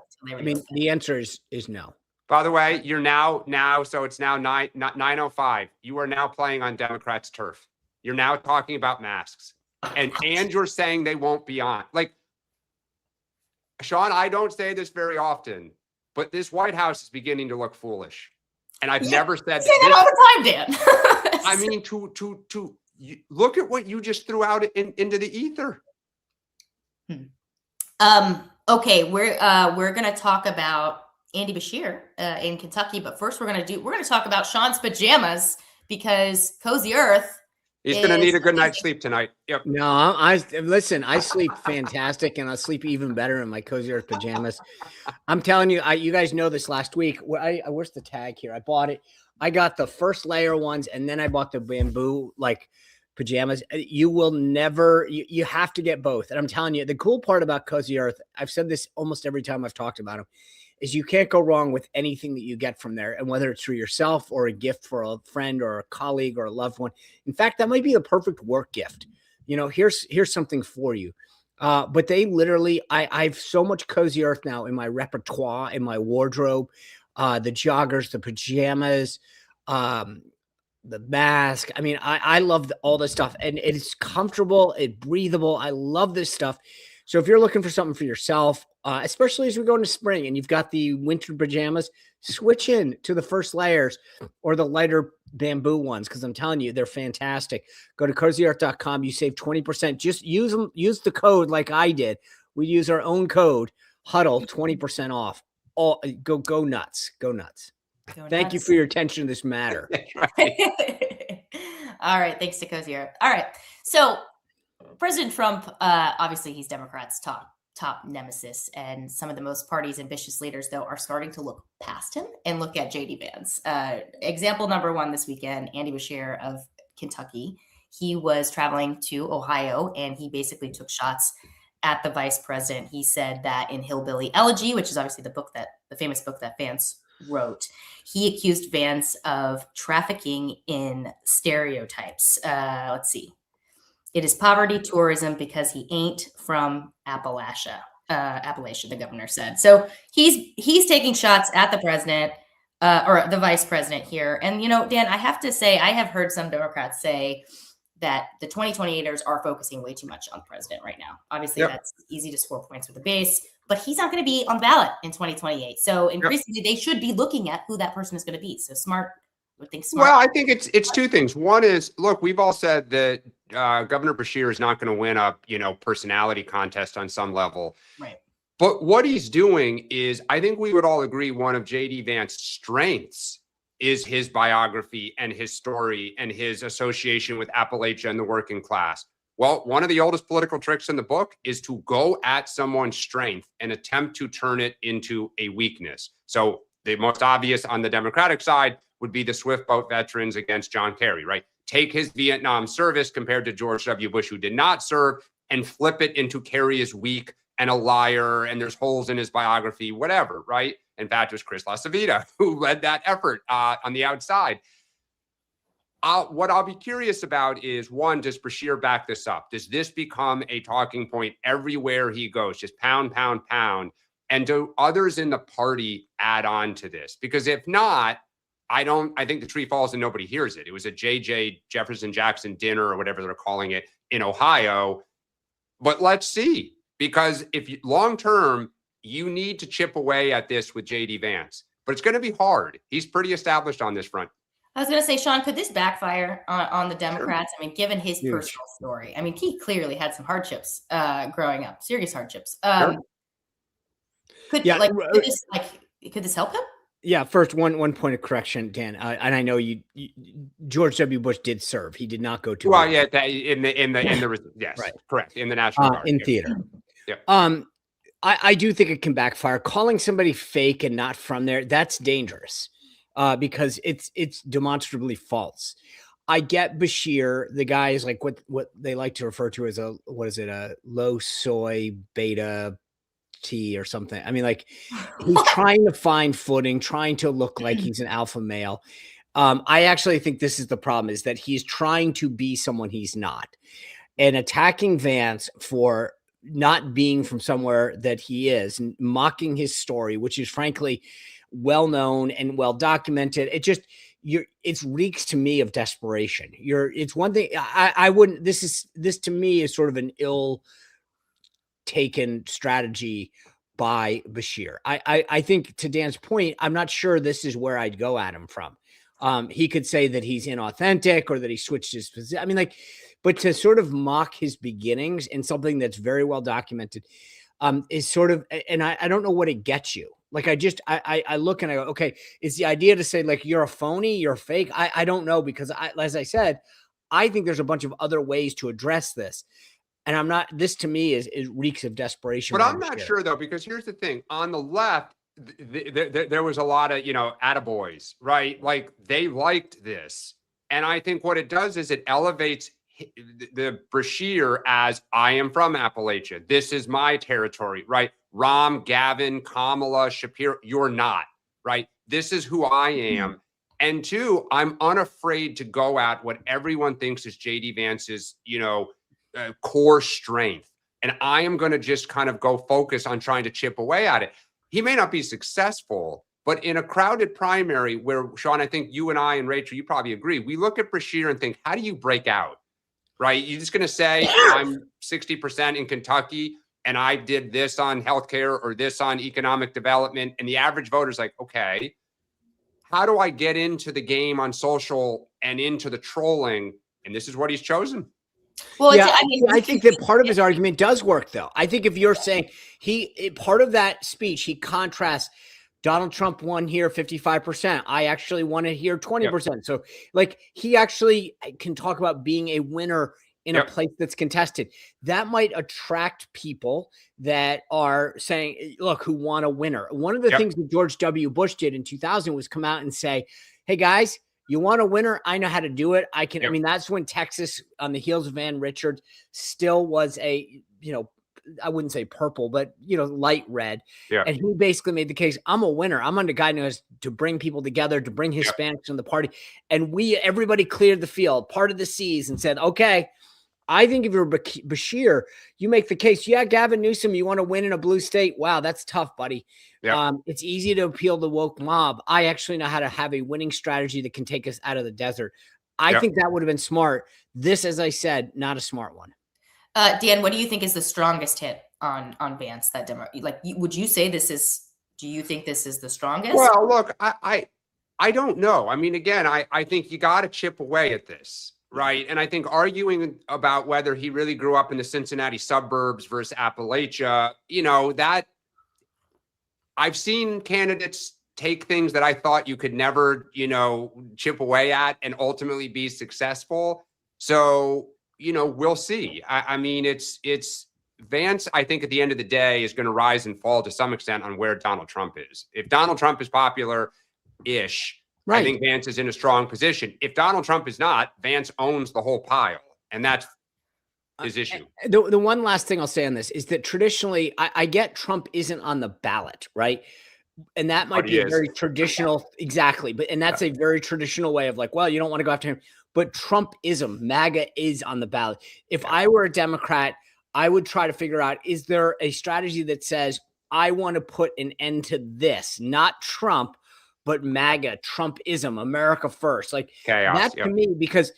Speaker 3: the answer is no.
Speaker 1: By the way, you're now, so it's now 9:05. You are now playing on Democrats' turf. You're now talking about masks. And you're saying they won't be on. Like, Sean, I don't say this very often, but this White House is beginning to look foolish. And I've never said that.
Speaker 2: You say that all the time, Dan.
Speaker 1: To look at what you just threw out into the ether.
Speaker 2: Okay, we're going to talk about Andy Beshear in Kentucky. But first, we're going to talk about Sean's pajamas because Cozy Earth.
Speaker 1: He's going to need a good night's sleep tonight. Yep.
Speaker 3: No, I listen. I sleep fantastic, and I sleep even better in my Cozy Earth pajamas. I'm telling you, you guys know this. Last week, where's the tag here? I bought it. I got the first layer ones, and then I bought the bamboo pajamas. You will never. You have to get both. And I'm telling you, the cool part about Cozy Earth, I've said this almost every time I've talked about them, is you can't go wrong with anything that you get from there. And whether it's for yourself or a gift for a friend or a colleague or a loved one. In fact, that might be the perfect work gift. Here's something for you. But they literally, I have so much Cozy Earth now in my repertoire, in my wardrobe, the joggers, the pajamas, the mask. I mean, I love all this stuff, and it's comfortable, it's breathable. I love this stuff. So if you're looking for something for yourself, especially as we go into spring and you've got the winter pajamas, switch in to the first layers or the lighter bamboo ones, because I'm telling you, they're fantastic. Go to cozyearth.com. You save 20%. Just use them. Use the code like I did. We use our own code, Huddle, 20% off. Go nuts. Go nuts. Thank you for your attention to this matter.
Speaker 2: All right. Thanks to Cozy Earth. All right. So President Trump, obviously he's Democrats' top nemesis, and some of the most party's ambitious leaders, though, are starting to look past him and look at JD Vance. Example number one this weekend, Andy Beshear of Kentucky. He was traveling to Ohio, and he basically took shots at the vice president. He said that in Hillbilly Elegy, which is obviously the famous book that Vance wrote, he accused Vance of trafficking in stereotypes. Let's see. It is poverty tourism because he ain't from Appalachia, the governor said. So he's taking shots at the president or the vice president here. And, Dan, I have to say, I have heard some Democrats say that the 2028ers are focusing way too much on the president right now. Obviously, That's easy to score points with the base, but he's not going to be on the ballot in 2028. So increasingly, they should be looking at who that person is going to be. So smart.
Speaker 1: Well, I think it's two things. One is, look, we've all said that Governor Beshear is not going to win a personality contest on some level.
Speaker 2: Right.
Speaker 1: But what he's doing is, I think we would all agree, one of JD Vance's strengths is his biography and his story and his association with Appalachia and the working class. Well, one of the oldest political tricks in the book is to go at someone's strength and attempt to turn it into a weakness. So the most obvious on the Democratic side would be the Swift Boat veterans against John Kerry, right? Take his Vietnam service compared to George W. Bush, who did not serve, and flip it into Kerry is weak and a liar, and there's holes in his biography, whatever, right? In fact, it was Chris LaCivita who led that effort on the outside. What I'll be curious about is, one, does Beshear back this up? Does this become a talking point everywhere he goes? Just pound, pound, pound. And do others in the party add on to this? Because if not, I think the tree falls and nobody hears it. It was a JJ Jefferson Jackson dinner or whatever they're calling it in Ohio. But let's see, because long term, you need to chip away at this with JD Vance, but it's going to be hard. He's pretty established on this front.
Speaker 2: I was going to say, Sean, could this backfire on the Democrats? Sure. I mean, given his personal story, I mean, he clearly had some hardships growing up, serious hardships.
Speaker 1: Sure.
Speaker 2: Could this help him?
Speaker 3: Yeah. First, one point of correction, Dan, and I know George W. Bush did serve. He did not go to.
Speaker 1: Well, yeah, in the yes, right. Correct, in the National Guard,
Speaker 3: in theater. Yeah. I do think it can backfire. Calling somebody fake and not from there, that's dangerous, because it's demonstrably false. I get Beshear. The guy is like what they like to refer to as a low soy beta tea or something. I mean, like, he's trying to find footing, trying to look like he's an alpha male. I actually think this is the problem, is that he's trying to be someone he's not, and attacking Vance for not being from somewhere that he is, and mocking his story, which is frankly well known and well documented. It reeks to me of desperation. It's one thing I wouldn't. This to me is sort of an ill taken strategy by Beshear. I think, to Dan's point, I'm not sure this is where I'd go at him from. He could say that he's inauthentic or that he switched his position. I mean, but to sort of mock his beginnings in something that's very well documented is sort of, and I don't know what it gets you. Like I look and I go, okay, is the idea to say like you're a phony, you're fake? I don't know, because as I said, I think there's a bunch of other ways to address this. And I'm not, this to me is reeks of desperation.
Speaker 1: But I'm not sure though, because here's the thing: on the left, there was a lot of, attaboys, right? Like they liked this. And I think what it does is it elevates the Beshear as, I am from Appalachia. This is my territory, right? Rahm, Gavin, Kamala, Shapiro, you're not, right? This is who I am. And two, I'm unafraid to go at what everyone thinks is JD Vance's, core strength. And I am going to just kind of go focus on trying to chip away at it. He may not be successful, but in a crowded primary where, Sean, I think you and I and Rachel, you probably agree, we look at Beshear and think, how do you break out, right? You're just going to say, I'm 60% in Kentucky and I did this on healthcare or this on economic development. And the average voter's like, okay, how do I get into the game on social and into the trolling? And this is what he's chosen.
Speaker 3: Well, yeah, I think that part of his argument does work, though. I think if you're saying part of that speech, he contrasts Donald Trump won here 55%. I actually won it here 20%. Yep. So like he actually can talk about being a winner in a place that's contested. That might attract people that are saying, look, who want a winner. One of the things that George W. Bush did in 2000 was come out and say, hey, guys, you want a winner? I know how to do it. I can. I mean, that's when Texas, on the heels of Van Richards, still was a, I wouldn't say purple, but, light red. Yeah. And he basically made the case, I'm a winner. I'm under guy who has to bring people together, to bring Hispanics in the party. And everybody cleared the field, part of the seas, and said, okay, I think if you're Beshear, you make the case. Yeah, Gavin Newsom, you want to win in a blue state? Wow, that's tough, buddy. Yep. It's easy to appeal to the woke mob. I actually know how to have a winning strategy that can take us out of the desert. I think that would have been smart. This, as I said, not a smart one.
Speaker 2: Dan, what do you think is the strongest hit on Vance? That demo, would you say this is? Do you think this is the strongest?
Speaker 1: Well, look, I don't know. I mean, again, I think you got to chip away at this. Right. And I think arguing about whether he really grew up in the Cincinnati suburbs versus Appalachia, that I've seen candidates take things that I thought you could never, chip away at and ultimately be successful. So, we'll see. I mean, it's Vance, I think at the end of the day is going to rise and fall to some extent on where Donald Trump is. If Donald Trump is popular-ish, right, I think Vance is in a strong position. If Donald Trump is not, Vance owns the whole pile. And that's his issue.
Speaker 3: The one last thing I'll say on this is that traditionally, I get Trump isn't on the ballot, right? And that might be a very traditional, exactly. And that's a very traditional way of like, well, you don't want to go after him. But Trumpism, MAGA is on the ballot. If I were a Democrat, I would try to figure out, is there a strategy that says, I want to put an end to this, not Trump, but MAGA, Trumpism, America first. Like chaos, that to me, because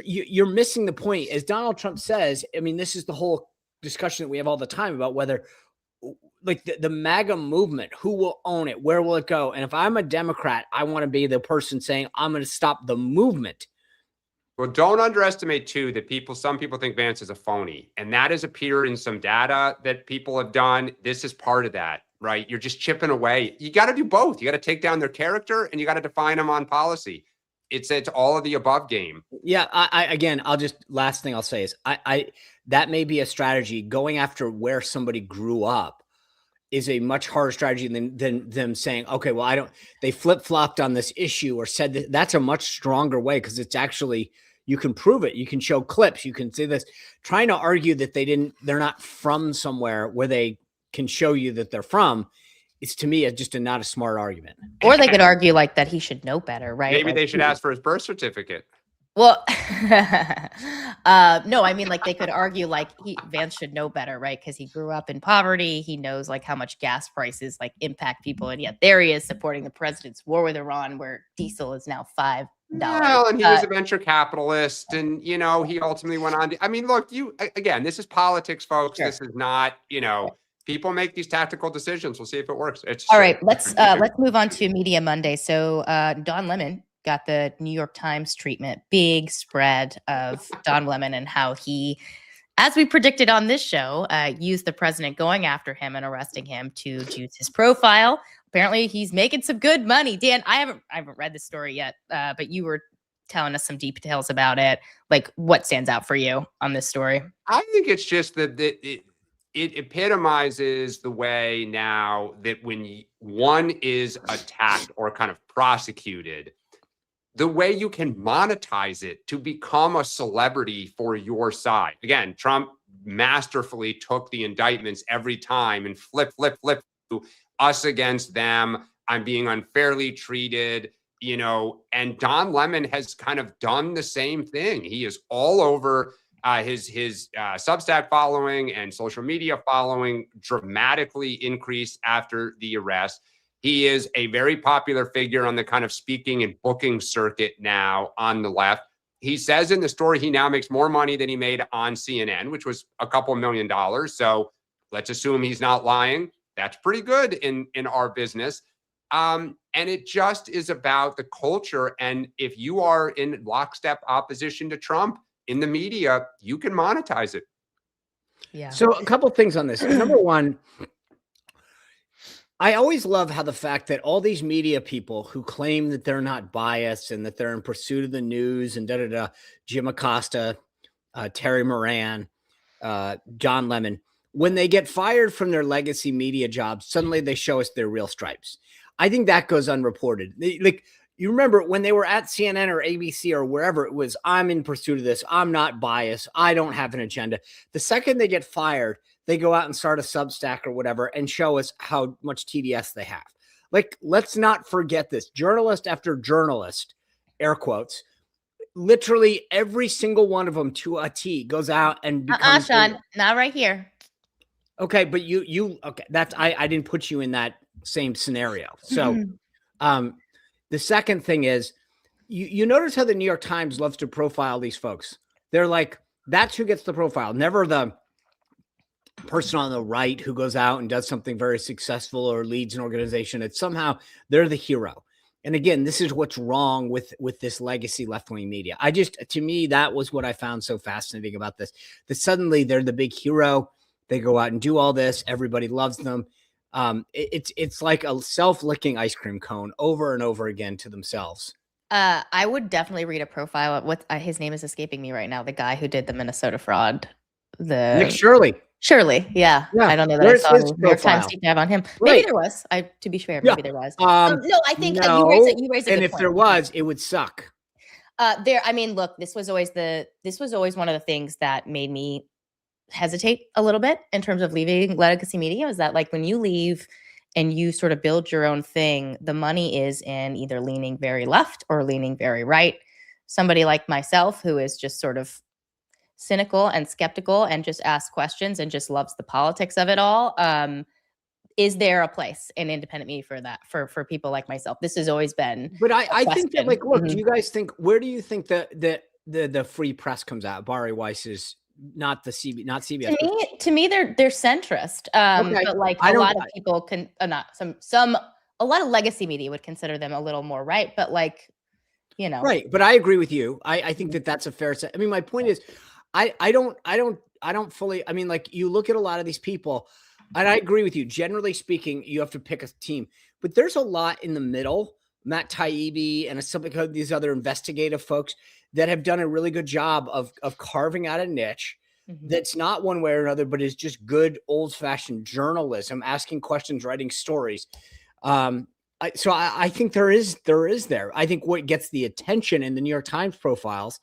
Speaker 3: you're missing the point. As Donald Trump says, I mean, this is the whole discussion that we have all the time about whether like the MAGA movement, who will own it? Where will it go? And if I'm a Democrat, I want to be the person saying, I'm going to stop the movement.
Speaker 1: Well, don't underestimate too that some people think Vance is a phony, and that has appeared in some data that people have done. This is part of that, right? You're just chipping away. You got to do both. You got to take down their character and you got to define them on policy. It's all of the above game.
Speaker 3: Yeah. Last thing I'll say is that may be a strategy. Going after where somebody grew up is a much harder strategy than them saying, okay, well, they flip-flopped on this issue or said that. That's a much stronger way, because it's actually, you can prove it. You can show clips. You can say this. Trying to argue that they're not from somewhere where they can show you that they're from, it's to me not a smart argument.
Speaker 4: Or they could argue like that he should know better, right?
Speaker 1: Maybe they should ask for his birth certificate.
Speaker 4: Well, no, I mean, like they could argue like Vance should know better, right? Because he grew up in poverty. He knows like how much gas prices like impact people. And yet there he is supporting the president's war with Iran, where diesel is now $5.
Speaker 1: Well, and he was a venture capitalist, and he ultimately went on to, I mean, look, again, this is politics, folks. Sure. This is not, people make these tactical decisions. We'll see if it works.
Speaker 4: All right, let's move on to Media Monday. So Don Lemon got the New York Times treatment, big spread of Don Lemon and how he, as we predicted on this show, used the president going after him and arresting him to juice his profile. apparently he's making some good money. Dan, I haven't read the story yet, but you were telling us some details about it. Like, what stands out for you on this story?
Speaker 1: I think it's just that it epitomizes the way now that when one is attacked or kind of prosecuted, the way you can monetize it to become a celebrity for your side. Again, Trump masterfully took the indictments every time and flip to us against them. I'm being unfairly treated, and Don Lemon has kind of done the same thing. He is all over his Substack following and social media following dramatically increased after the arrest. He is a very popular figure on the kind of speaking and booking circuit now on the left. He says in the story he now makes more money than he made on CNN, which was a couple $1 million. So let's assume he's not lying. That's pretty good in our business. And it just is about the culture. And if you are in lockstep opposition to Trump in the media, you can monetize it.
Speaker 4: Yeah.
Speaker 3: So a couple things on this. Number one, I always love how the fact that all these media people who claim that they're not biased and that they're in pursuit of the news and Jim Acosta, Terry Moran, John Lemon, when they get fired from their legacy media jobs, suddenly they show us their real stripes. I think that goes unreported. Like, you remember when they were at CNN or ABC or wherever it was, I'm in pursuit of this. I'm not biased. I don't have an agenda. The second they get fired, they go out and start a Substack or whatever and show us how much TDS they have. Like, let's not forget this. Journalist after journalist, air quotes, literally every single one of them to a T goes out and becomes
Speaker 4: Sean, not right here.
Speaker 3: Okay, but you okay, that's I didn't put you in that same scenario. So the second thing is you notice how the New York Times loves to profile these folks. They're like, that's who gets the profile, never the person on the right who goes out and does something very successful or leads an organization. It's somehow they're the hero. And again, this is what's wrong with this legacy left-wing media. To me, that was what I found so fascinating about this, that suddenly they're the big hero. They go out and do all this. Everybody loves them. It's like a self-licking ice cream cone over and over again to themselves.
Speaker 4: I would definitely read a profile. What his name is escaping me right now. The guy who did the Minnesota fraud.
Speaker 3: Nick Shirley.
Speaker 4: Yeah. I don't know that I saw the New York Times deep dive on him. Maybe there was. To be fair, maybe there was. No, I think you raised a good
Speaker 3: if
Speaker 4: point.
Speaker 3: there was, it would suck.
Speaker 4: I mean, look, this was always one of the things that made me hesitate a little bit in terms of leaving legacy media. Is that, like, when you leave and you sort of build your own thing, the money is in either leaning very left or leaning very right. Somebody like myself, who is just sort of cynical and skeptical and just asks questions and just loves the politics of it all. Is there a place in independent media for that, for people like myself? This has always been. But
Speaker 3: I think that, like, look, do you guys think, where do you think the free press comes out? Bari Weiss is not CBS.
Speaker 4: To me, they're centrist. Okay. But like a lot of people can a lot of legacy media would consider them a little more right. But like,
Speaker 3: right. But I agree with you. I think that that's a fair set. I mean, my point is, I don't fully, I mean, like, you look at a lot of these people, and I agree with you. Generally speaking, you have to pick a team, but there's a lot in the middle, Matt Taibbi and some of these other investigative folks that have done a really good job of carving out a niche that's not one way or another, but is just good old fashioned journalism, asking questions, writing stories. So I think there is there. I think what gets the attention in the New York Times profiles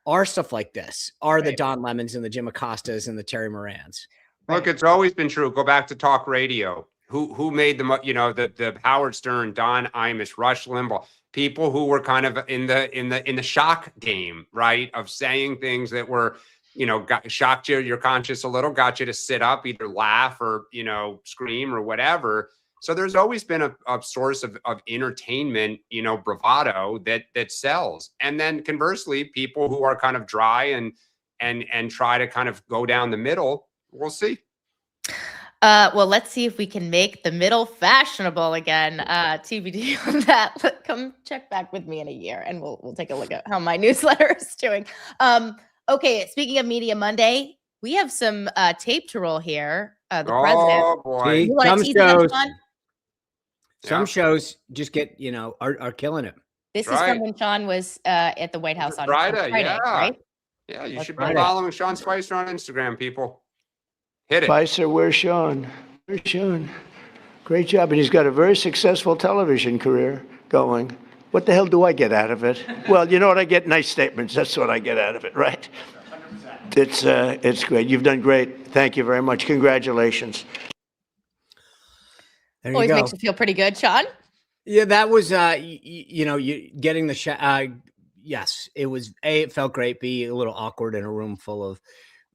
Speaker 3: are stuff like this, are the Don Lemons and the Jim Acostas and the Terry Morans.
Speaker 1: Look, it's always been true. Go back to talk radio. Who made the Howard Stern, Don Imus, Rush Limbaugh, people who were kind of in the shock game, right? Of saying things that were, shocked your conscience a little, got you to sit up, either laugh or, scream or whatever. So there's always been a source of entertainment, bravado that sells. And then conversely, people who are kind of dry and try to kind of go down the middle, we'll see.
Speaker 4: Well, let's see if we can make the middle fashionable again. TBD on that. Come check back with me in a year and we'll take a look at how my newsletter is doing. Okay, speaking of Media Monday, we have some tape to roll here. The president.
Speaker 1: Oh boy.
Speaker 4: You want to tease it, Sean?
Speaker 3: Some
Speaker 1: Yeah.
Speaker 3: shows just get, are killing it.
Speaker 4: This
Speaker 1: That's
Speaker 4: is
Speaker 1: right.
Speaker 4: from when Sean was at the White House on
Speaker 1: Friday,
Speaker 4: Friday,
Speaker 1: yeah.
Speaker 4: right?
Speaker 1: Yeah, you
Speaker 4: Let's
Speaker 1: should
Speaker 4: play
Speaker 1: be
Speaker 4: that.
Speaker 1: following Sean Spicer on Instagram, people. Hit it.
Speaker 5: Spicer, where's Sean? Where's Sean? Great job. And he's got a very successful television career going. What the hell do I get out of it? Well, you know what I get? Nice statements. That's what I get out of it, right? 100%. It's great. You've done great. Thank you very much. Congratulations.
Speaker 3: There you
Speaker 4: Always
Speaker 3: go.
Speaker 4: makes you feel pretty good, Sean.
Speaker 3: Yeah, that was, you getting the shot. Yes, it was A, it felt great. B, a little awkward in a room full of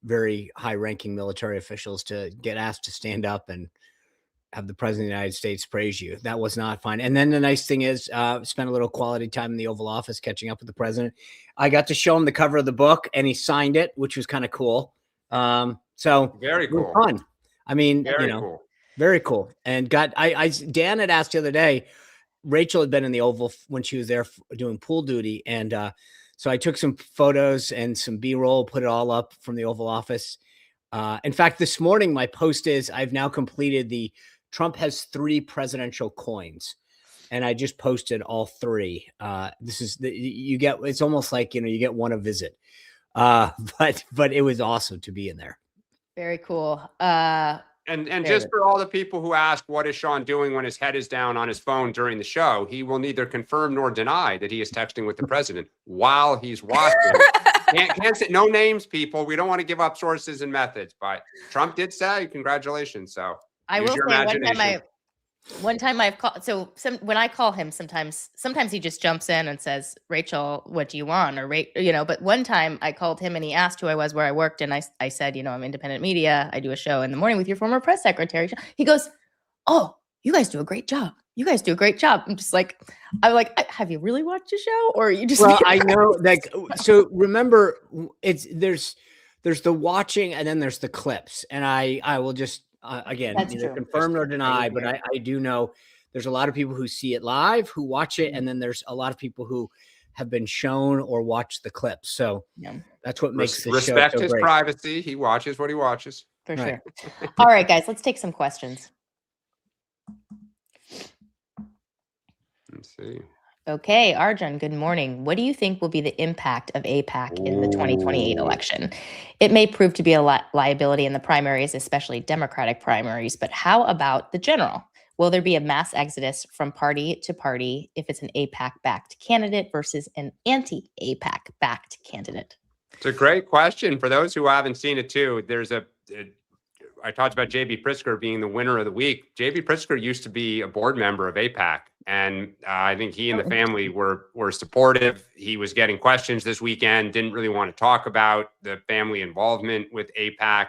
Speaker 3: very high ranking military officials to get asked to stand up and have the president of the United States praise you. That was not fun. And then the nice thing is, spent a little quality time in the Oval Office catching up with the president. I got to show him the cover of the book and he signed it, which was kind of cool. So
Speaker 1: Very
Speaker 3: it was
Speaker 1: cool.
Speaker 3: fun. I mean,
Speaker 1: Very cool.
Speaker 3: very cool. And Dan had asked the other day, Rachel had been in the Oval when she was there doing pool duty. And so I took some photos and some B-roll, put it all up from the Oval Office. In fact, this morning, my post is I've now completed the Trump has 3 presidential coins. And I just posted all 3. This is it's almost like, you get one a visit. But it was awesome to be in there.
Speaker 4: Very cool.
Speaker 1: And just for all the people who ask, what is Sean doing when his head is down on his phone during the show? He will neither confirm nor deny that he is texting with the president while he's watching. Can't say no names, people. We don't want to give up sources and methods, but Trump did say congratulations. So
Speaker 4: I will say one time I've called. So when I call him, sometimes he just jumps in and says, "Rachel, what do you want?" Or But one time I called him and he asked who I was, where I worked, and I said, I'm independent media. I do a show in the morning with your former press secretary. He goes, "Oh, you guys do a great job. You guys do a great job." I'm like, have you really watched the show, or are you just?
Speaker 3: Well, I know, so remember, there's the watching and then there's the clips, and I will just again neither confirm nor deny, but I do know there's a lot of people who see it live, who watch it, and then there's a lot of people who have been shown or watched the clips. So that's what makes this show
Speaker 1: respect
Speaker 3: so
Speaker 1: his
Speaker 3: great.
Speaker 1: privacy. He watches what he watches.
Speaker 4: For sure. All right, guys, let's take some questions.
Speaker 1: Let's see.
Speaker 4: Okay, Arjun, good morning. What do you think will be the impact of AIPAC in the 2028 election? It may prove to be a liability in the primaries, especially Democratic primaries, but how about the general? Will there be a mass exodus from party to party if it's an AIPAC-backed candidate versus an anti-AIPAC-backed candidate?
Speaker 1: It's a great question. For those who haven't seen it too, I talked about JB Pritzker being the winner of the week. JB Pritzker used to be a board member of AIPAC, and I think he and the family were supportive. He was getting questions this weekend, didn't really want to talk about the family involvement with AIPAC.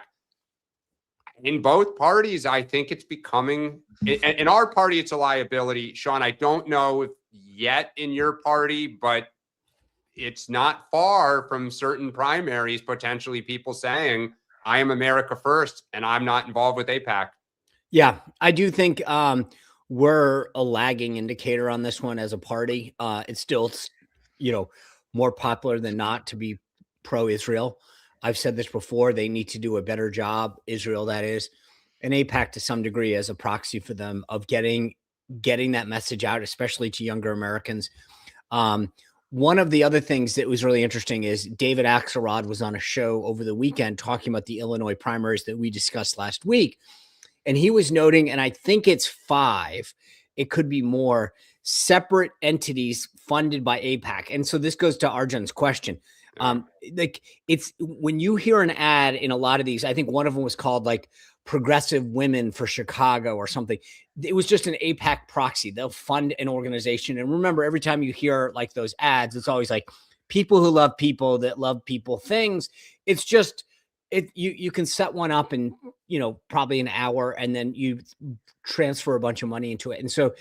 Speaker 1: In both parties, I think it's becoming, in our party, it's a liability. Sean, I don't know if yet in your party, but it's not far from certain primaries, potentially people saying, I am America first, and I'm not involved with AIPAC.
Speaker 3: Yeah, I do think we're a lagging indicator on this one as a party. It's still, more popular than not to be pro-Israel. I've said this before. They need to do a better job, Israel, that is, and AIPAC to some degree as a proxy for them of getting that message out, especially to younger Americans. One of the other things that was really interesting is David Axelrod was on a show over the weekend talking about the Illinois primaries that we discussed last week. And he was noting, and I think it's 5, it could be more, separate entities funded by AIPAC. And so this goes to Arjun's question. It's when you hear an ad in a lot of these, I think one of them was called like Progressive Women for Chicago or something. It was just an AIPAC proxy. They'll fund an organization. And remember, every time you hear like those ads, it's always like people who love people that love people things. It's just, you can set one up in, probably an hour, and then you transfer a bunch of money into it. And so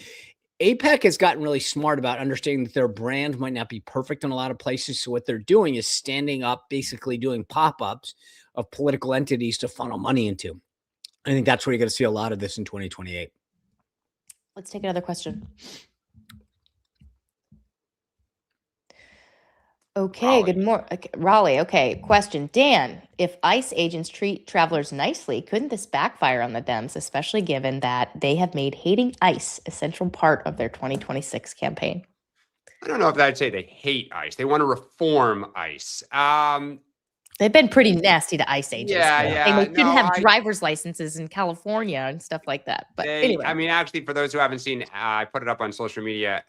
Speaker 3: AIPAC has gotten really smart about understanding that their brand might not be perfect in a lot of places. So what they're doing is standing up, basically doing pop-ups of political entities to funnel money into. I think that's where you're going to see a lot of this in 2028.
Speaker 4: Let's take another question. Okay, good morning, Raleigh. Okay, question, Dan. If ICE agents treat travelers nicely, couldn't this backfire on the Dems, especially given that they have made hating ICE a central part of their 2026 campaign?
Speaker 1: I don't know if I'd say they hate ICE. They want to reform ICE.
Speaker 4: They've been pretty nasty to ICE agents.
Speaker 1: Yeah,
Speaker 4: saying
Speaker 1: yeah.
Speaker 4: they shouldn't have driver's licenses in California and stuff like that. But anyway,
Speaker 1: I mean, actually, for those who haven't seen, I put it up on social media.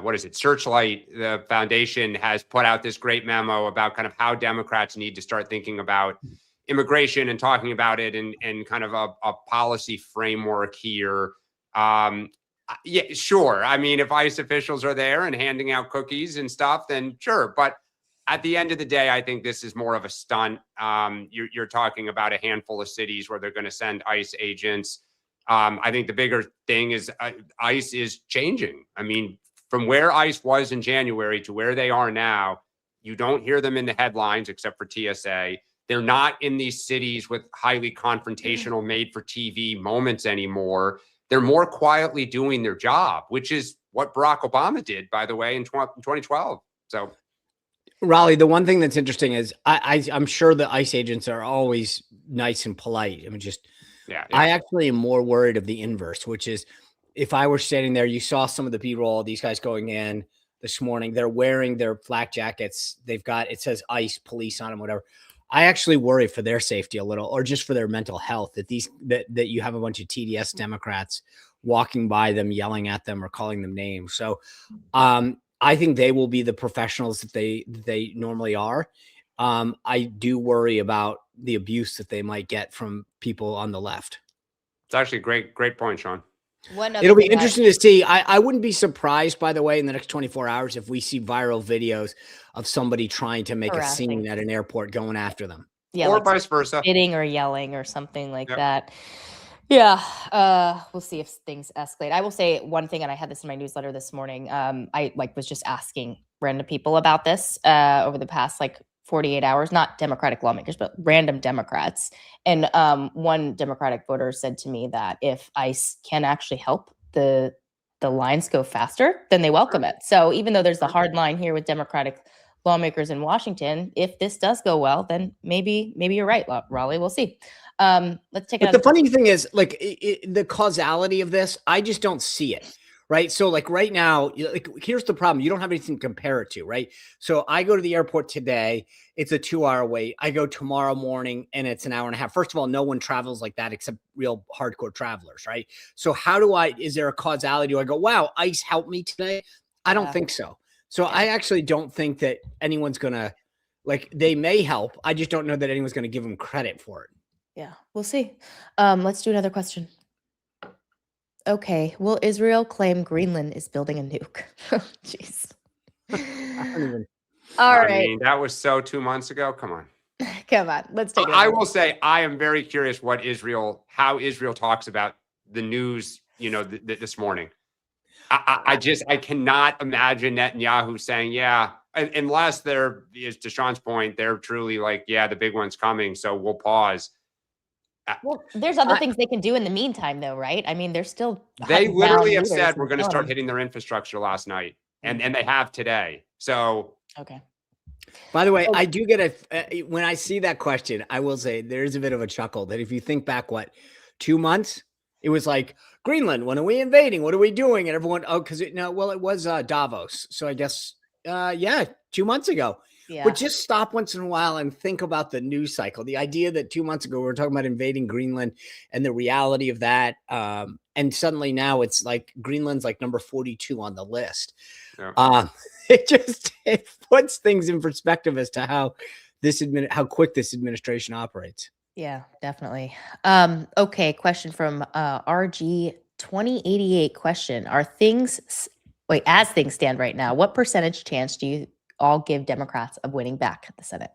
Speaker 1: What is it? Searchlight, the foundation, has put out this great memo about kind of how Democrats need to start thinking about immigration and talking about it and kind of a policy framework here. Yeah, sure. I mean, if ICE officials are there and handing out cookies and stuff, then sure. But at the end of the day, I think this is more of a stunt. You're talking about a handful of cities where they're going to send ICE agents. I think the bigger thing is ICE is changing. I mean, from where ICE was in January to where they are now, you don't hear them in the headlines except for TSA. They're not in these cities with highly confrontational made for TV moments anymore. They're more quietly doing their job, which is what Barack Obama did, by the way, in 2012. So,
Speaker 3: Raleigh, the one thing that's interesting is I'm sure the ICE agents are always nice and polite. I mean,
Speaker 1: yeah.
Speaker 3: I actually am more worried of the inverse, which is if I were standing there, you saw some of the B-roll, these guys going in this morning, they're wearing their flak jackets. They've got, it says ICE police on them, whatever. I actually worry for their safety a little, or just for their mental health, that that you have a bunch of TDS Democrats walking by them, yelling at them or calling them names. So I think they will be the professionals that they normally are. I do worry about the abuse that they might get from people on the left.
Speaker 1: It's actually a great point, Sean.
Speaker 3: It'll be interesting to see. I wouldn't be surprised, by the way, in the next 24 hours if we see viral videos of somebody trying to make a scene at an airport going after them.
Speaker 4: Yeah,
Speaker 1: or
Speaker 4: like
Speaker 1: vice versa.
Speaker 4: Spitting or yelling or something like that. Yeah. We'll see if things escalate. I will say one thing, and I had this in my newsletter this morning. I was just asking random people about this over the past 48 hours, not Democratic lawmakers, but random Democrats. And one Democratic voter said to me that if ICE can actually help the lines go faster, then they welcome it. So even though there's the hard line here with Democratic lawmakers in Washington, if this does go well, then maybe you're right, Raleigh. We'll see. Let's take it.
Speaker 3: But the funny thing is, the causality of this, I just don't see it. Right. So right now, here's the problem. You don't have anything to compare it to. Right. So I go to the airport today. It's a 2-hour wait. I go tomorrow morning and it's an hour and a half. First of all, no one travels like that except real hardcore travelers. Right. So is there a causality? Do I go, wow, ICE helped me today? I don't think so. So I actually don't think that anyone's going to they may help. I just don't know that anyone's going to give them credit for it.
Speaker 4: Yeah, we'll see. Let's do another question. Okay, will Israel claim Greenland is building a nuke? Jeez. All right.
Speaker 1: I mean, that was so 2 months ago. Come on.
Speaker 4: Come on. Let's take it.
Speaker 1: I will say I am very curious how Israel talks about the news, this morning. I cannot imagine Netanyahu saying, yeah, unless there is, to Sean's point, they're truly the big one's coming. So we'll pause.
Speaker 4: Well, there's other things they can do in the meantime, though, right? I mean, they're still.
Speaker 1: They literally have said we're going to start hitting their infrastructure last night, and they have today. So
Speaker 4: okay.
Speaker 3: By the way, I do get when I see that question, I will say there's a bit of a chuckle that if you think back, 2 months, it was like Greenland. When are we invading? What are we doing? And everyone, it was Davos. So I guess, 2 months ago. Yeah. But just stop once in a while and think about the news cycle. The idea that 2 months ago we were talking about invading Greenland and the reality of that. And suddenly now it's Greenland's number 42 on the list. Yeah. It puts things in perspective as to how quick this administration operates.
Speaker 4: Yeah, definitely. Okay. Question from RG 2088 question. As things stand right now, what percentage chance do you all give Democrats of winning back the Senate?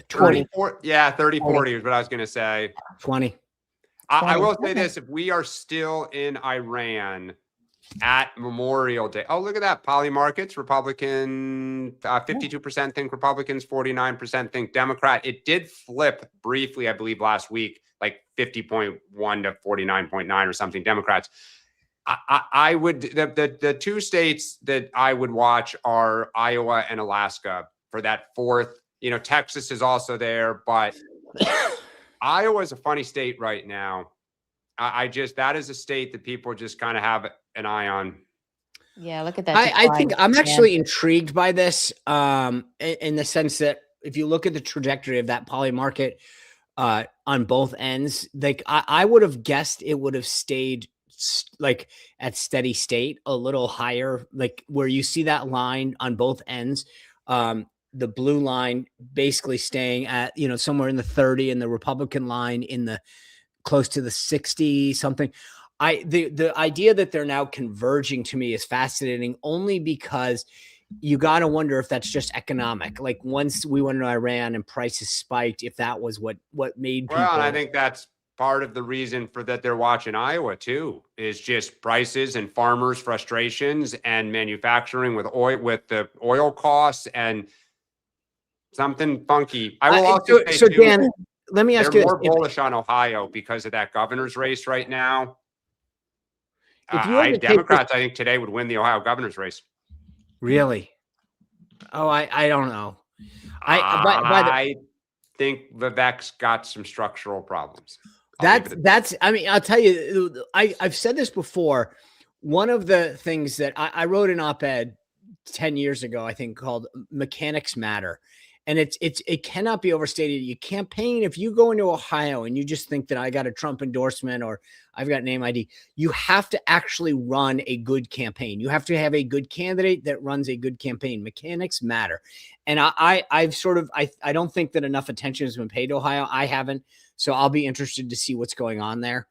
Speaker 1: 20. Yeah, 30, 40 is what I was going to say.
Speaker 3: 20.
Speaker 1: I will say this. If we are still in Iran at Memorial Day, oh, look at that. Poly markets, Republican, 52% think Republicans, 49% think Democrat. It did flip briefly, I believe, last week, 50.1 to 49.9 or something, Democrats. I would the two states that I would watch are Iowa and Alaska for that fourth. Texas is also there, but Iowa is a funny state right now. That is a state that people just kind of have an eye on.
Speaker 4: Yeah, look at that.
Speaker 3: I think
Speaker 4: decline.
Speaker 3: I'm actually intrigued by this in the sense that if you look at the trajectory of that poly market on both ends, like I would have guessed it would have stayed like at steady state a little higher, like where you see that line on both ends. The blue line basically staying at, somewhere in the 30 and the Republican line in the close to the 60 something. The idea that they're now converging to me is fascinating only because you got to wonder if that's just economic. Like once we went to Iran and prices spiked, if that was what made people.
Speaker 1: Well, and I think that's part of the reason for that they're watching Iowa too, is just prices and farmers' frustrations and manufacturing with the oil costs and something funky. I will also say
Speaker 3: so
Speaker 1: too,
Speaker 3: Dan, let me ask
Speaker 1: they're
Speaker 3: you
Speaker 1: more
Speaker 3: this.
Speaker 1: bullish on Ohio because of that governor's race right now.
Speaker 3: If you had to take
Speaker 1: Democrats, I think today would win the Ohio governor's race.
Speaker 3: Really? Oh, I don't know.
Speaker 1: I think Vivek's got some structural problems.
Speaker 3: I mean, I'll tell you, I've said this before. One of the things that I wrote an op-ed 10 years ago, I think, called Mechanics Matter. And it cannot be overstated. You campaign, if you go into Ohio and you just think that I got a Trump endorsement or I've got name ID, you have to actually run a good campaign. You have to have a good candidate that runs a good campaign. Mechanics matter. And I don't think that enough attention has been paid to Ohio. I haven't. So I'll be interested to see what's going on there.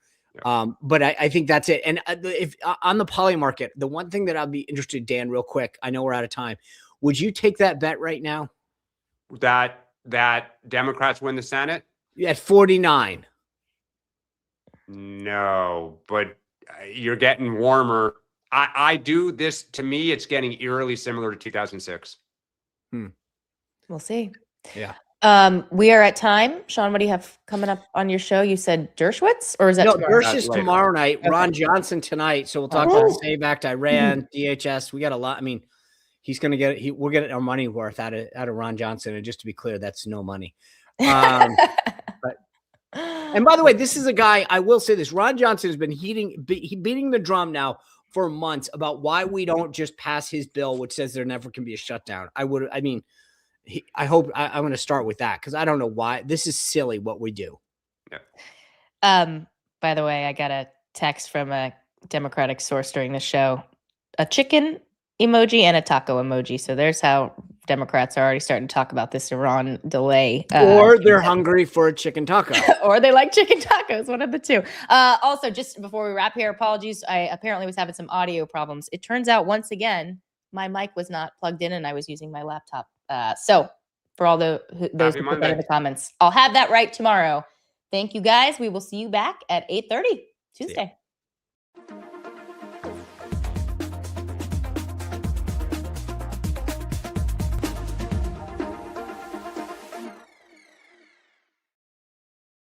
Speaker 3: Yeah. But I think that's it. And if on the poly market, the one thing that I'll be interested, Dan, real quick, I know we're out of time. Would you take that bet right now?
Speaker 1: That Democrats win the Senate?
Speaker 3: At 49.
Speaker 1: No, but you're getting warmer. I do this. To me, it's getting eerily similar to 2006.
Speaker 4: We'll see.
Speaker 3: Yeah.
Speaker 4: We are at time. Sean, what do you have coming up on your show? You said Dershowitz, or is that tomorrow?
Speaker 3: Dersh is tomorrow night. Okay. Ron Johnson tonight. So we'll talk about the Save Act, Iran, DHS. We got a lot. I mean, he's going to we're getting our money worth out of Ron Johnson. And just to be clear, that's no money. But and by the way, this is a guy, I will say this, Ron Johnson has been beating the drum now for months about why we don't just pass his bill, which says there never can be a shutdown. I hope I'm going to start with that because I don't know why. This is silly what we do.
Speaker 4: Yeah. By the way, I got a text from a Democratic source during the show, a chicken emoji and a taco emoji. So there's how Democrats are already starting to talk about this Iran delay.
Speaker 3: Or they're hungry for a chicken taco.
Speaker 4: Or they like chicken tacos, one of the two. Also, just before we wrap here, apologies. I apparently was having some audio problems. It turns out, once again, my mic was not plugged in and I was using my laptop. So for all those who put that in the comments, I'll have that right tomorrow. Thank you, guys. We will see you back at 8:30 Tuesday.